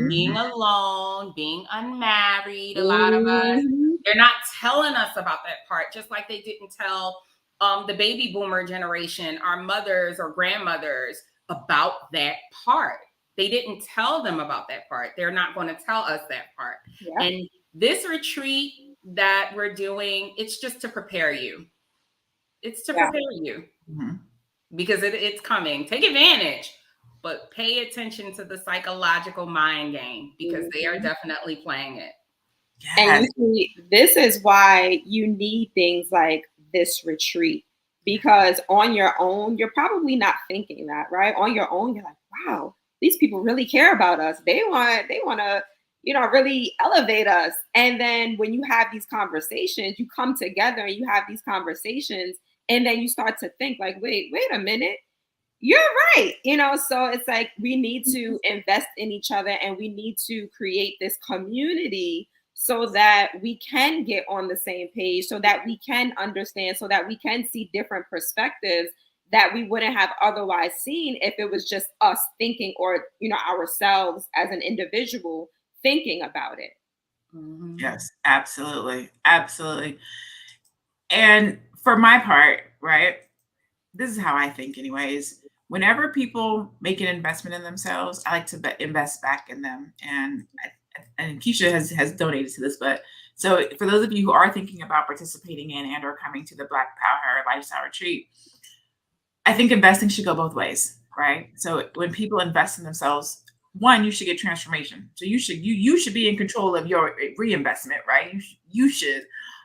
being alone, being unmarried. A lot of us, they're not telling us about that part, just like they didn't tell the baby boomer generation, our mothers or grandmothers, about that part. They didn't tell them about that part. They're not going to tell us that part. Yeah. And this retreat that we're doing, it's just to prepare you. It's to prepare you because it's coming. Take advantage, but pay attention to the psychological mind game, because they are definitely playing it. Yes. And you see, this is why you need things like this retreat, because on your own, you're probably not thinking that, right? On your own, you're like, wow, these people really care about us. They want to, really elevate us. And then when you have these conversations, you come together and you have these conversations, and then you start to think like, wait a minute, you're right. So it's like, we need to invest in each other, and we need to create this community so that we can get on the same page, so that we can understand, so that we can see different perspectives that we wouldn't have otherwise seen if it was just us thinking, or, ourselves as an individual thinking about it. Yes, absolutely. Absolutely. And for my part, right, this is how I think anyways. Whenever people make an investment in themselves, I like to invest back in them. And Keisha has donated to this, but so for those of you who are thinking about participating in and or coming to the Black PowHER Lifestyle Retreat, I think investing should go both ways, right? So when people invest in themselves, one, you should get transformation. So you should be in control of your reinvestment, right? You should,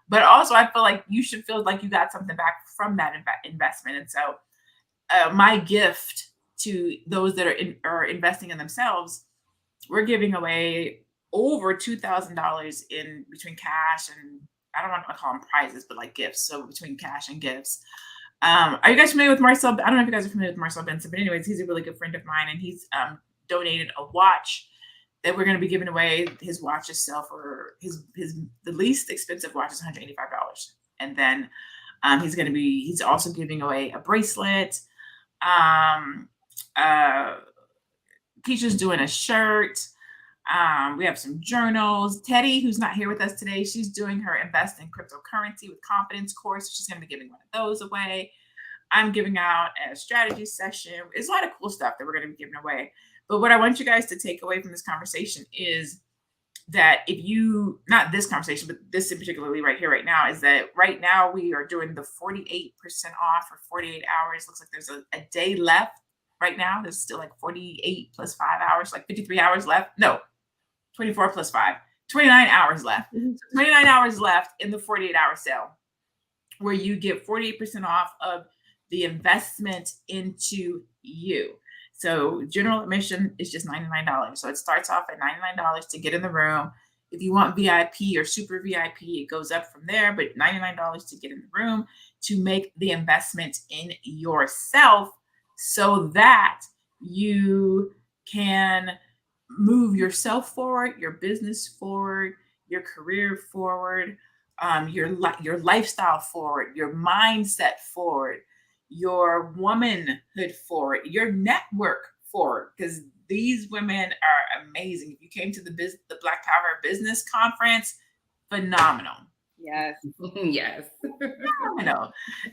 but also I feel like you should feel like you got something back from that investment. And so my gift to those that are investing in themselves, we're giving away over $2,000 in between cash and, I don't want to call them prizes, but like gifts. So between cash and gifts. Are you guys familiar with Marcel? I don't know if you guys are familiar with Marcel Benson, but anyways, he's a really good friend of mine, and he's donated a watch that we're going to be giving away. His watch itself, or the least expensive watch, is $185, and then he's also giving away a bracelet. Keisha's doing a shirt. We have some journals. Teddy, who's not here with us today, she's doing her Invest in Cryptocurrency with Confidence course. She's going to be giving one of those away. I'm giving out a strategy session. There's a lot of cool stuff that we're going to be giving away. But what I want you guys to take away from this conversation is that not this conversation, but this in particularly right here, right now, is that right now we are doing the 48% off for 48 hours. Looks like there's a day left right now. There's still like 48 plus 5 hours, like 53 hours left. No, 24 plus 5, 29 hours left. So 29 hours left in the 48-hour sale, where you get 48% off of the investment into you. So general admission is just $99. So it starts off at $99 to get in the room. If you want VIP or super VIP, it goes up from there, but $99 to get in the room, to make the investment in yourself so that you can move yourself forward, your business forward, your career forward, your lifestyle forward, your mindset forward, your womanhood forward, your network forward, because these women are amazing. If you came to the Black PowHER Business Conference, phenomenal. Yes. Yes. Phenomenal.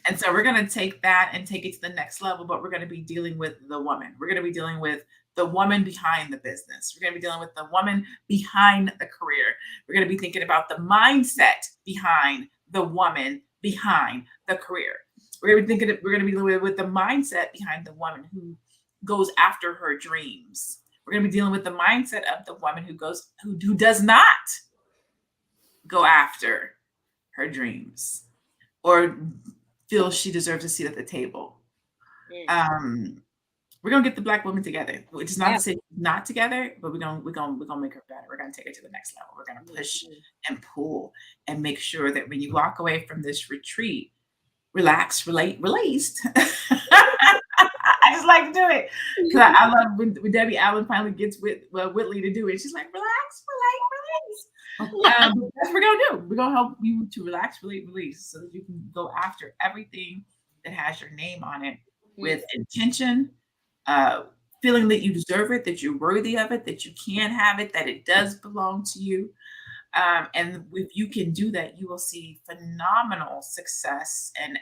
And so we're going to take that and take it to the next level, but we're going to be dealing with the woman. We're going to be dealing with the woman behind the business. We're going to be dealing with the woman behind the career. We're going to be thinking about the mindset behind the woman behind the career. We're going to be dealing with the mindset behind the woman who goes after her dreams. We're going to be dealing with the mindset of the woman who does not go after her dreams or feels she deserves a seat at the table. We're gonna get the Black woman together, which is not to say not together, but we're gonna make her better. We're gonna take her to the next level. We're gonna push and pull and make sure that when you walk away from this retreat, relaxed. I just like to do it because I love when Debbie Allen finally gets with Whitley to do it. She's like, relax. That's what we're gonna do. We're gonna help you to relax, release, so that you can go after everything that has your name on it with intention, feeling that you deserve it, that you're worthy of it, that you can have it, that it does belong to you. And if you can do that, you will see phenomenal success and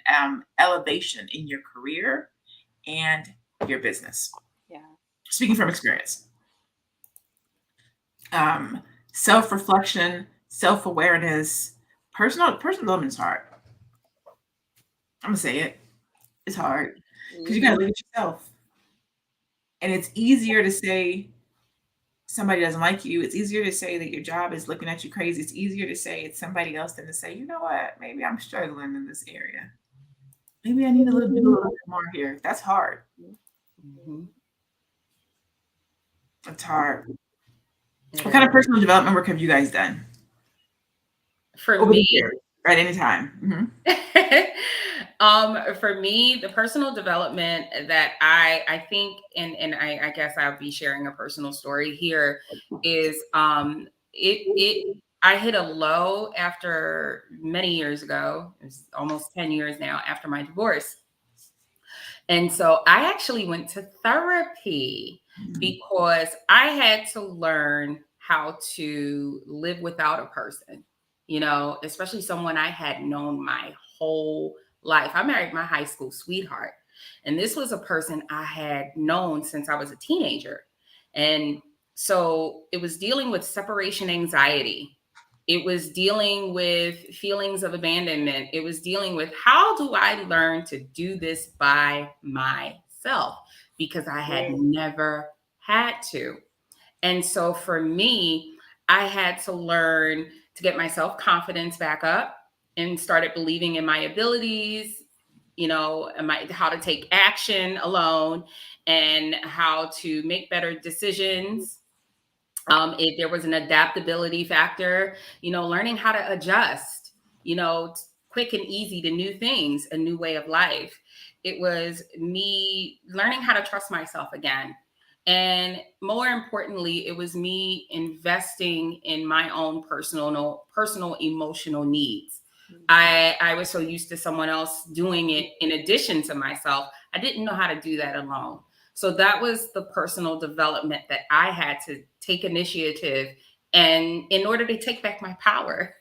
elevation in your career and your business. Yeah. Speaking from experience. Self-reflection, self-awareness, personal development is hard. I'm gonna say it. It's hard because you gotta look at yourself. And it's easier to say somebody doesn't like you. It's easier to say that your job is looking at you crazy. It's easier to say it's somebody else than to say, you know what, maybe I'm struggling in this area. Maybe I need a little bit more here. That's hard. It's hard. What kind of personal development work have you guys done? For me, at any time. For me, the personal development that I think, and I guess I'll be sharing a personal story here, is I hit a low after many years ago. It's almost 10 years now after my divorce. And so I actually went to therapy because I had to learn how to live without a person, you know, especially someone I had known my whole life. I married my high school sweetheart, and this was a person I had known since I was a teenager. And so it was dealing with separation anxiety. It was dealing with feelings of abandonment. It was dealing with, how do I learn to do this by myself? Because I had never had to. And so for me, I had to learn to get my self-confidence back up and started believing in my abilities, you know, how to take action alone and how to make better decisions. If there was an adaptability factor, you know, learning how to adjust, you know, quick and easy to new things, a new way of life. It was me learning how to trust myself again. And more importantly, it was me investing in my own personal emotional needs. I was so used to someone else doing it in addition to myself. I didn't know how to do that alone. So that was the personal development that I had to take initiative. And in order to take back my power,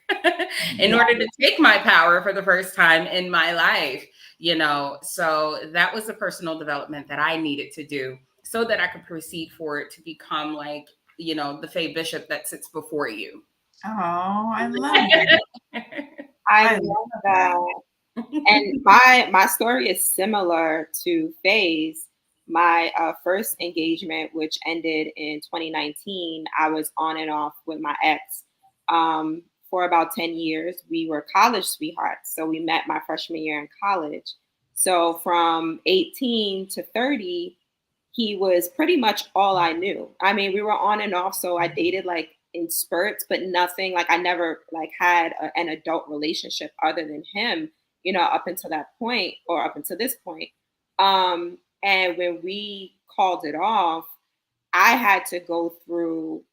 in order to take my power for the first time in my life, you know, so that was the personal development that I needed to do so that I could proceed for it to become like, you know, the Faye Bishop that sits before you. Oh, I love it. I love that. And my story is similar to Faye's. My first engagement, which ended in 2019, I was on and off with my ex for about 10 years. We were college sweethearts. So we met my freshman year in college. So from 18 to 30, he was pretty much all I knew. I mean, we were on and off. So I dated like in spurts, but nothing, like I never like had an adult relationship other than him, you know, up until that point or up until this point. And when we called it off, I had to go through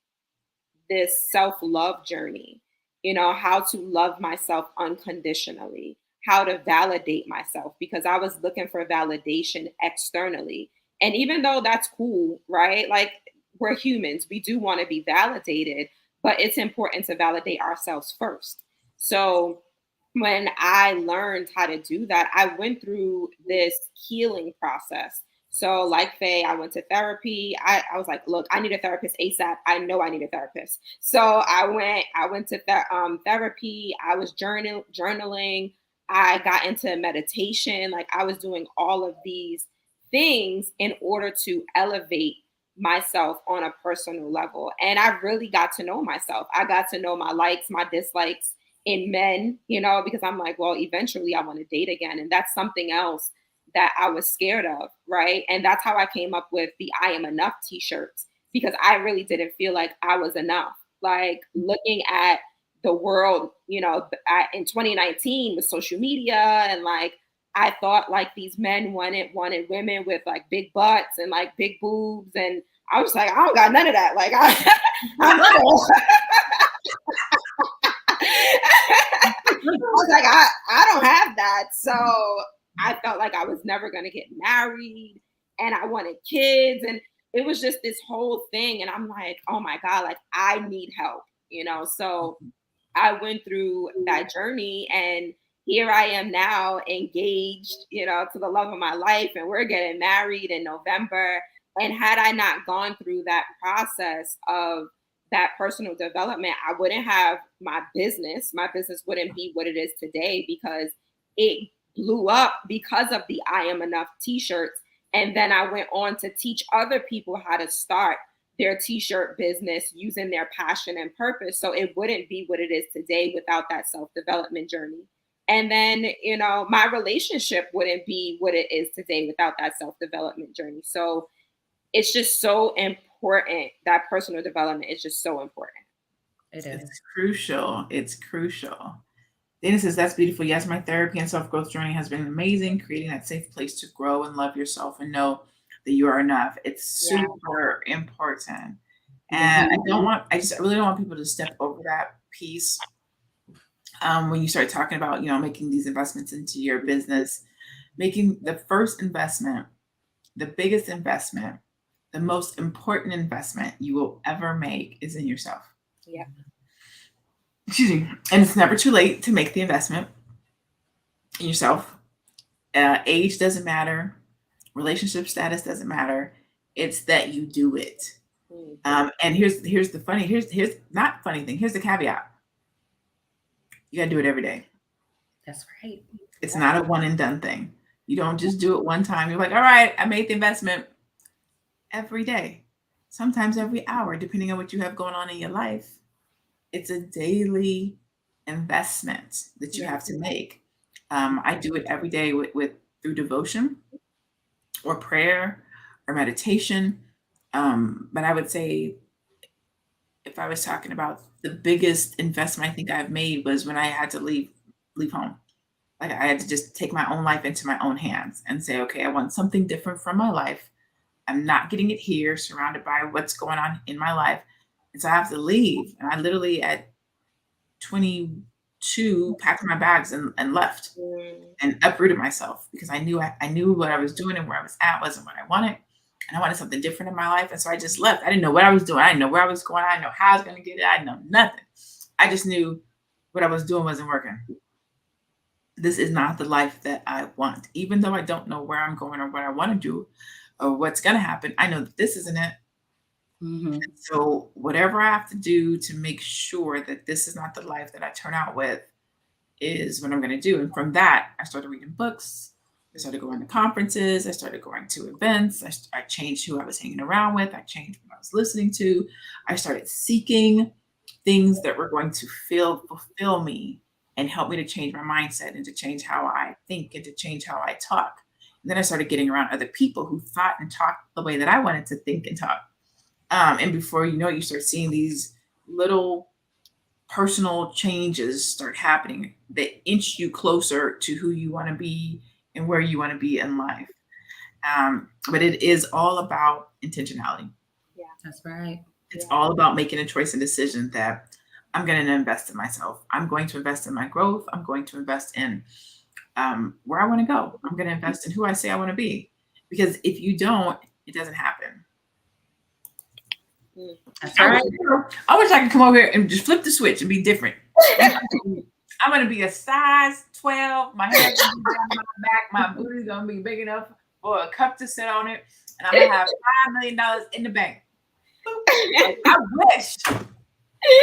this self-love journey, you know, how to love myself unconditionally, how to validate myself, because I was looking for validation externally. And even though that's cool, right? Like, we're humans, we do want to be validated, but it's important to validate ourselves first. So when I learned how to do that, I went through this healing process. So like Faye, I went to therapy. I was like, look, I need a therapist ASAP. I know I need a therapist. So I went to therapy. I was journaling. I got into meditation. Like I was doing all of these things in order to elevate myself on a personal level. And I really got to know myself. I got to know my likes, my dislikes in men, you know, because I'm like, well, eventually I want to date again. And that's something else that I was scared of, right? And that's how I came up with the I Am Enough t-shirts, because I really didn't feel like I was enough. Like looking at the world, you know, in 2019 with social media, and like I thought like these men wanted women with like big butts and like big boobs, and I was like, I don't got none of that. Like I was like, I don't have that. So I felt like I was never going to get married, and I wanted kids, and it was just this whole thing. And I'm like, oh my God, like I need help, you know? So I went through that journey, and here I am now engaged, you know, to the love of my life, and we're getting married in November. And had I not gone through that process of that personal development, I wouldn't have my business. My business wouldn't be what it is today, because it blew up because of the I Am Enough t-shirts. And then I went on to teach other people how to start their t-shirt business using their passion and purpose. So it wouldn't be what it is today without that self-development journey. And then, you know, my relationship wouldn't be what it is today without that self-development journey. So it's just so important. That personal development is just so important. It is. It's crucial. It's crucial. Dana says, that's beautiful. Yes, my therapy and self-growth journey has been amazing, creating that safe place to grow and love yourself and know that you are enough. It's super important. And I really don't want people to step over that piece. When you start talking about, you know, making these investments into your business, making the first investment, the biggest investment, the most important investment you will ever make is in yourself. Yeah. Excuse me. And it's never too late to make the investment in yourself. Age doesn't matter. Relationship status doesn't matter. It's that you do it. And here's the funny, here's not funny thing. Here's the caveat. You gotta do it every day. That's right. It's not a one and done thing. You don't just do it one time. You're like, all right, I made the investment. Every day, sometimes every hour, depending on what you have going on in your life. It's a daily investment that you have to make. I do it every day with through devotion or prayer or meditation. But I would say, if I was talking about the biggest investment I think I've made was when I had to leave home. Like I had to just take my own life into my own hands and say, okay, I want something different from my life. I'm not getting it here, surrounded by what's going on in my life. And so I have to leave. And I literally at 22 packed my bags and left and uprooted myself, because I knew what I was doing and where I was at wasn't what I wanted. And I wanted something different in my life. And so I just left. I didn't know what I was doing. I didn't know where I was going. I didn't know how I was going to get it. I didn't know nothing. I just knew what I was doing wasn't working. This is not the life that I want. Even though I don't know where I'm going or what I want to do or what's going to happen, I know that this isn't it. Mm-hmm. So whatever I have to do to make sure that this is not the life that I turn out with is what I'm going to do. And from that, I started reading books. I started going to conferences. I started going to events. I changed who I was hanging around with. I changed what I was listening to. I started seeking things that were going to fulfill me and help me to change my mindset and to change how I think and to change how I talk. And then I started getting around other people who thought and talked the way that I wanted to think and talk. And before you know it, you start seeing these little personal changes start happening that inch you closer to who you want to be and where you want to be in life. But it is all about intentionality. Yeah, that's right. It's all about making a choice and decision that I'm going to invest in myself. I'm going to invest in my growth. I'm going to invest in where I want to go. I'm going to invest in who I say I want to be. Because if you don't, it doesn't happen. That's right. I wish I could come over here and just flip the switch and be different. I'm going to be a size 12. My hair's going to be down my back. My booty's going to be big enough for a cup to sit on it. And I'm going to have $5 million in the bank. I wish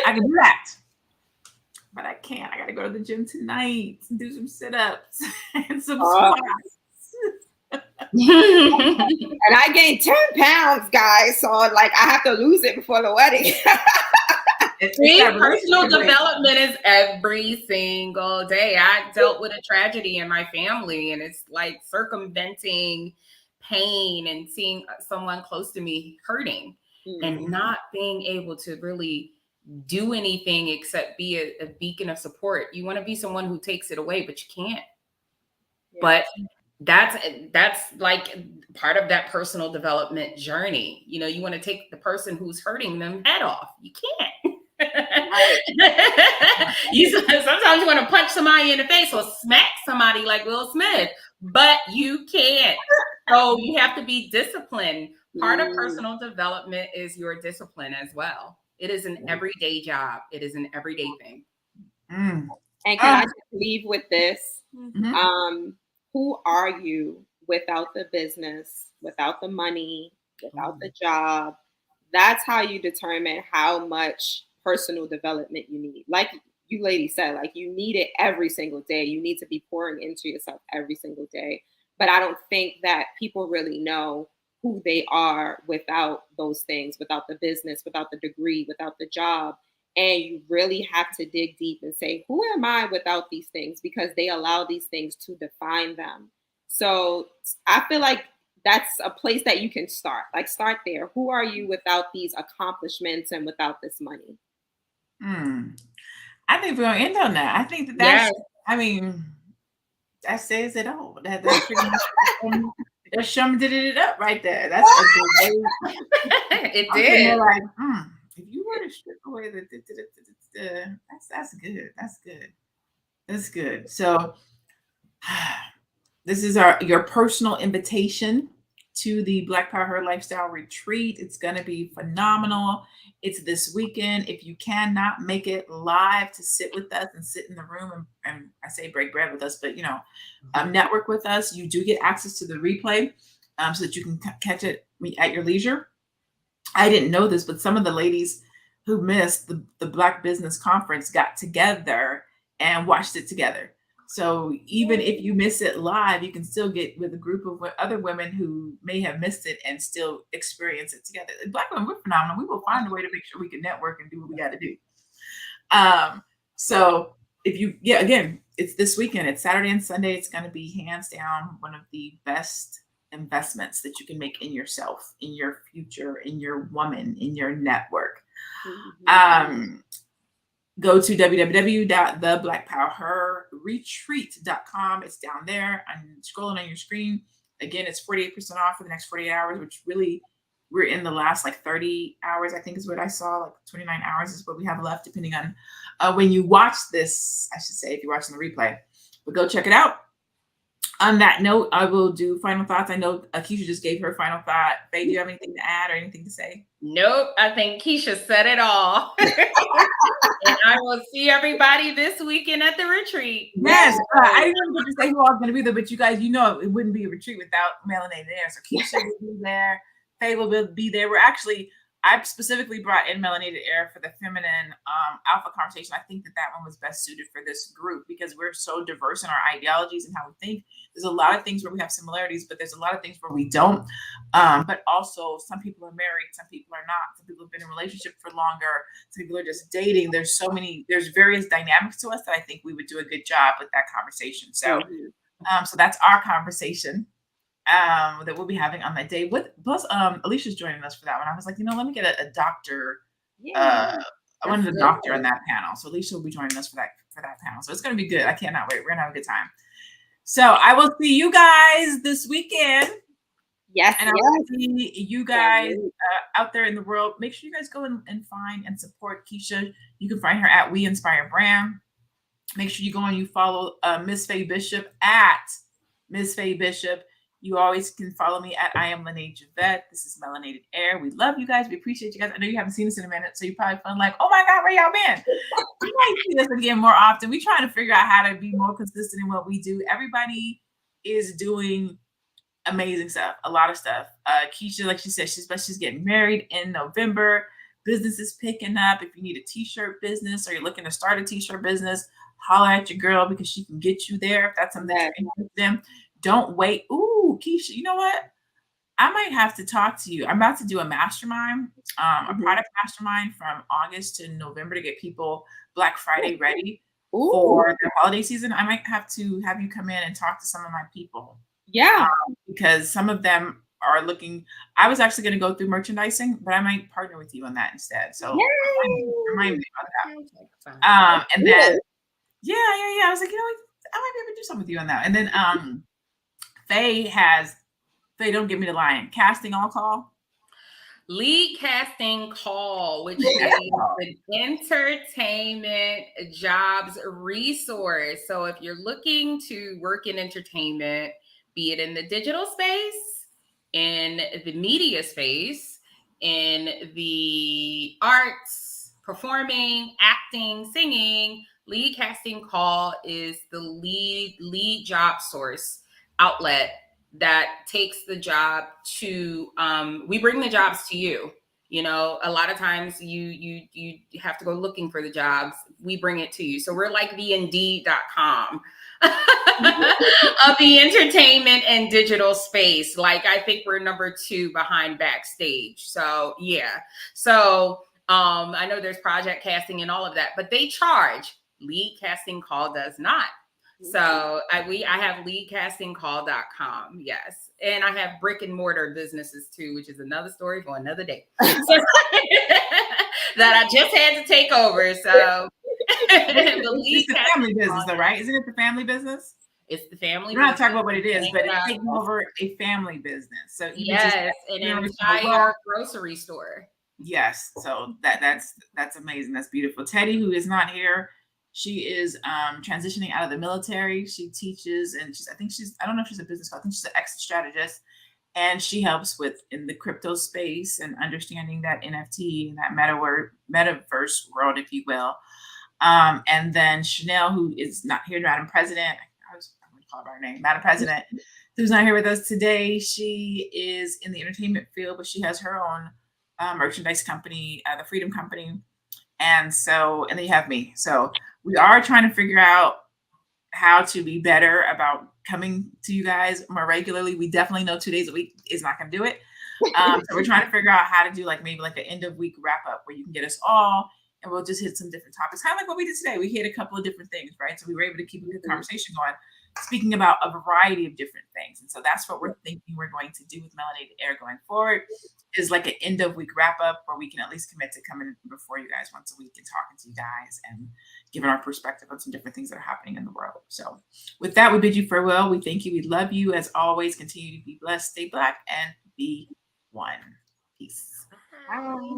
I could do that. But I can't. I gotta go to the gym tonight and do some sit-ups and some squats. And I gained 10 pounds, guys. So like I have to lose it before the wedding. Personal development is every single day. I dealt with a tragedy in my family, and it's like circumventing pain and seeing someone close to me hurting and not being able to really do anything except be a beacon of support. You want to be someone who takes it away, but you can't. Yeah. But that's like part of that personal development journey. You know, you want to take the person who's hurting them head off. You can't. Sometimes you want to punch somebody in the face or smack somebody like Will Smith, but you can't. So you have to be disciplined. Part of personal development is your discipline as well. It is an everyday job. It is an everyday thing. And can I just leave with this? Who are you without the business, without the money, without the job? That's how you determine how much personal development you need. Like you ladies said, like you need it every single day. You need to be pouring into yourself every single day. But I don't think that people really know who they are without those things, without the business, without the degree, without the job. And you really have to dig deep and say, who am I without these things? Because they allow these things to define them. So I feel like that's a place that you can start. Like start there. Who are you without these accomplishments and without this money? I think we're gonna end on that. I think that's I mean, that says it all. That's pretty much that Shum did it up right there. That's a good way. It did. Like, if you were to strip away the that's good. That's good. That's good. So this is your personal invitation to the Black PowHER Lifestyle Retreat. It's going to be phenomenal. It's this weekend. If you cannot make it live to sit with us and sit in the room and I say break bread with us, but you know, network with us, you do get access to the replay so that you can catch it at your leisure. I didn't know this, but some of the ladies who missed the Black Business Conference got together and watched it together. So even if you miss it live, you can still get with a group of other women who may have missed it and still experience it together. Black women, we're phenomenal. We will find a way to make sure we can network and do what we got to do. So if you, again, it's this weekend. It's Saturday and Sunday. It's going to be hands down one of the best investments that you can make in yourself, in your future, in your woman, in your network. Go to www.theblackpowherretreat.com. It's down there. I'm scrolling on your screen. Again, it's 48% off for the next 48 hours, which really we're in the last like 30 hours, I think is what I saw. Like 29 hours is what we have left, depending on when you watch this, I should say, if you're watching the replay. But go check it out. On that note, I will do final thoughts. I know Keisha just gave her final thought. Faye, do you have anything to add or anything to say? Nope. I think Keisha said it all. And I will see everybody this weekend at the retreat. Yes. I didn't get to say who all is going to be there, but you guys, you know, it wouldn't be a retreat without Melanated Air. So Keisha will be there. Faye will be there. I specifically brought in Melanated Air for the feminine alpha conversation. I think that one was best suited for this group because we're so diverse in our ideologies and how we think. There's a lot of things where we have similarities, but there's a lot of things where we don't. But also some people are married, some people are not. Some people have been in a relationship for longer. Some people are just dating. There's various dynamics to us that I think we would do a good job with that conversation. So, so that's our conversation that we'll be having on that day. Plus, Alicia's joining us for that one. I was like, let me get a doctor. I wanted a doctor on that panel. So Alicia will be joining us for that panel. So it's going to be good. I cannot wait. We're going to have a good time. So I will see you guys this weekend. Yes. And I will see you guys out there in the world. Make sure you guys go and find and support Keisha. You can find her at We Inspire Brand. Make sure you go and you follow Miss Faye Bishop at Miss Faye Bishop. You always can follow me at I am Lene Javette. This is Melanated Air. We love you guys. We appreciate you guys. I know you haven't seen us in a minute, so you're probably feeling like, oh my God, where y'all been? You might see us again more often. We're trying to figure out how to be more consistent in what we do. Everybody is doing amazing stuff, a lot of stuff. Keisha, like she said, she's getting married in November. business is picking up. If you need a t-shirt business or you're looking to start a t-shirt business, holler at your girl because she can get you there if that's something that you're interested in. Don't wait. Ooh, Keisha, you know what? I might have to talk to you. I'm about to do a mastermind, a product mastermind from August to November to get people Black Friday ready for the holiday season. I might have to have you come in and talk to some of my people. Yeah. Because some of them are looking, I was actually going to go through merchandising, but I might partner with you on that instead. So remind me about that. And then, yeah. I was like, you know what? I might be able to do something with you on that. And then Faye, don't give me the line. Casting all call. Lead casting call, which is an entertainment jobs resource. So if you're looking to work in entertainment, be it in the digital space, in the media space, in the arts, performing, acting, singing, lead casting call is the lead job source outlet that takes the job to we bring the jobs to you. You know, a lot of times you have to go looking for the jobs. We bring it to you. So we're like the Indeed.com of the entertainment and digital space. Like, I think we're number 2 behind Backstage. So yeah. So I know there's project casting and all of that, but they charge. Lead casting call does not. So I have leadcastingcall.com. Yes. And I have brick and mortar businesses too, which is another story for another day. That I just had to take over. So it's the family business though, right? Isn't it the family business? It's the family. We're not talking about what it is, but it's taking over a family business. So yes, an entire grocery store. Yes. So that's amazing. That's beautiful. Teddy, who is not here, she is transitioning out of the military. She teaches, and I don't know if she's a business coach. I think she's an exit strategist, and she helps with in the crypto space and understanding that NFT and that metaverse world, if you will. And then Chanel, who is not here, Madam President. I'm going to call her name, Madam President, who's not here with us today. She is in the entertainment field, but she has her own merchandise company, the Freedom Company. And then you have me. So we are trying to figure out how to be better about coming to you guys more regularly. We definitely know 2 days a week is not going to do it. So we're trying to figure out how to do maybe an end of week wrap up where you can get us all and we'll just hit some different topics. Kind of like what we did today. We hit a couple of different things, right? So we were able to keep a good conversation going, speaking about a variety of different things. And so that's what we're thinking we're going to do with Melanated Air going forward, is like an end of week wrap up where we can at least commit to coming before you guys once a week and talking to you guys and giving our perspective on some different things that are happening in the world. So with that, we bid you farewell. We thank you. We love you. As always, continue to be blessed, stay Black, and be one. Peace. Bye.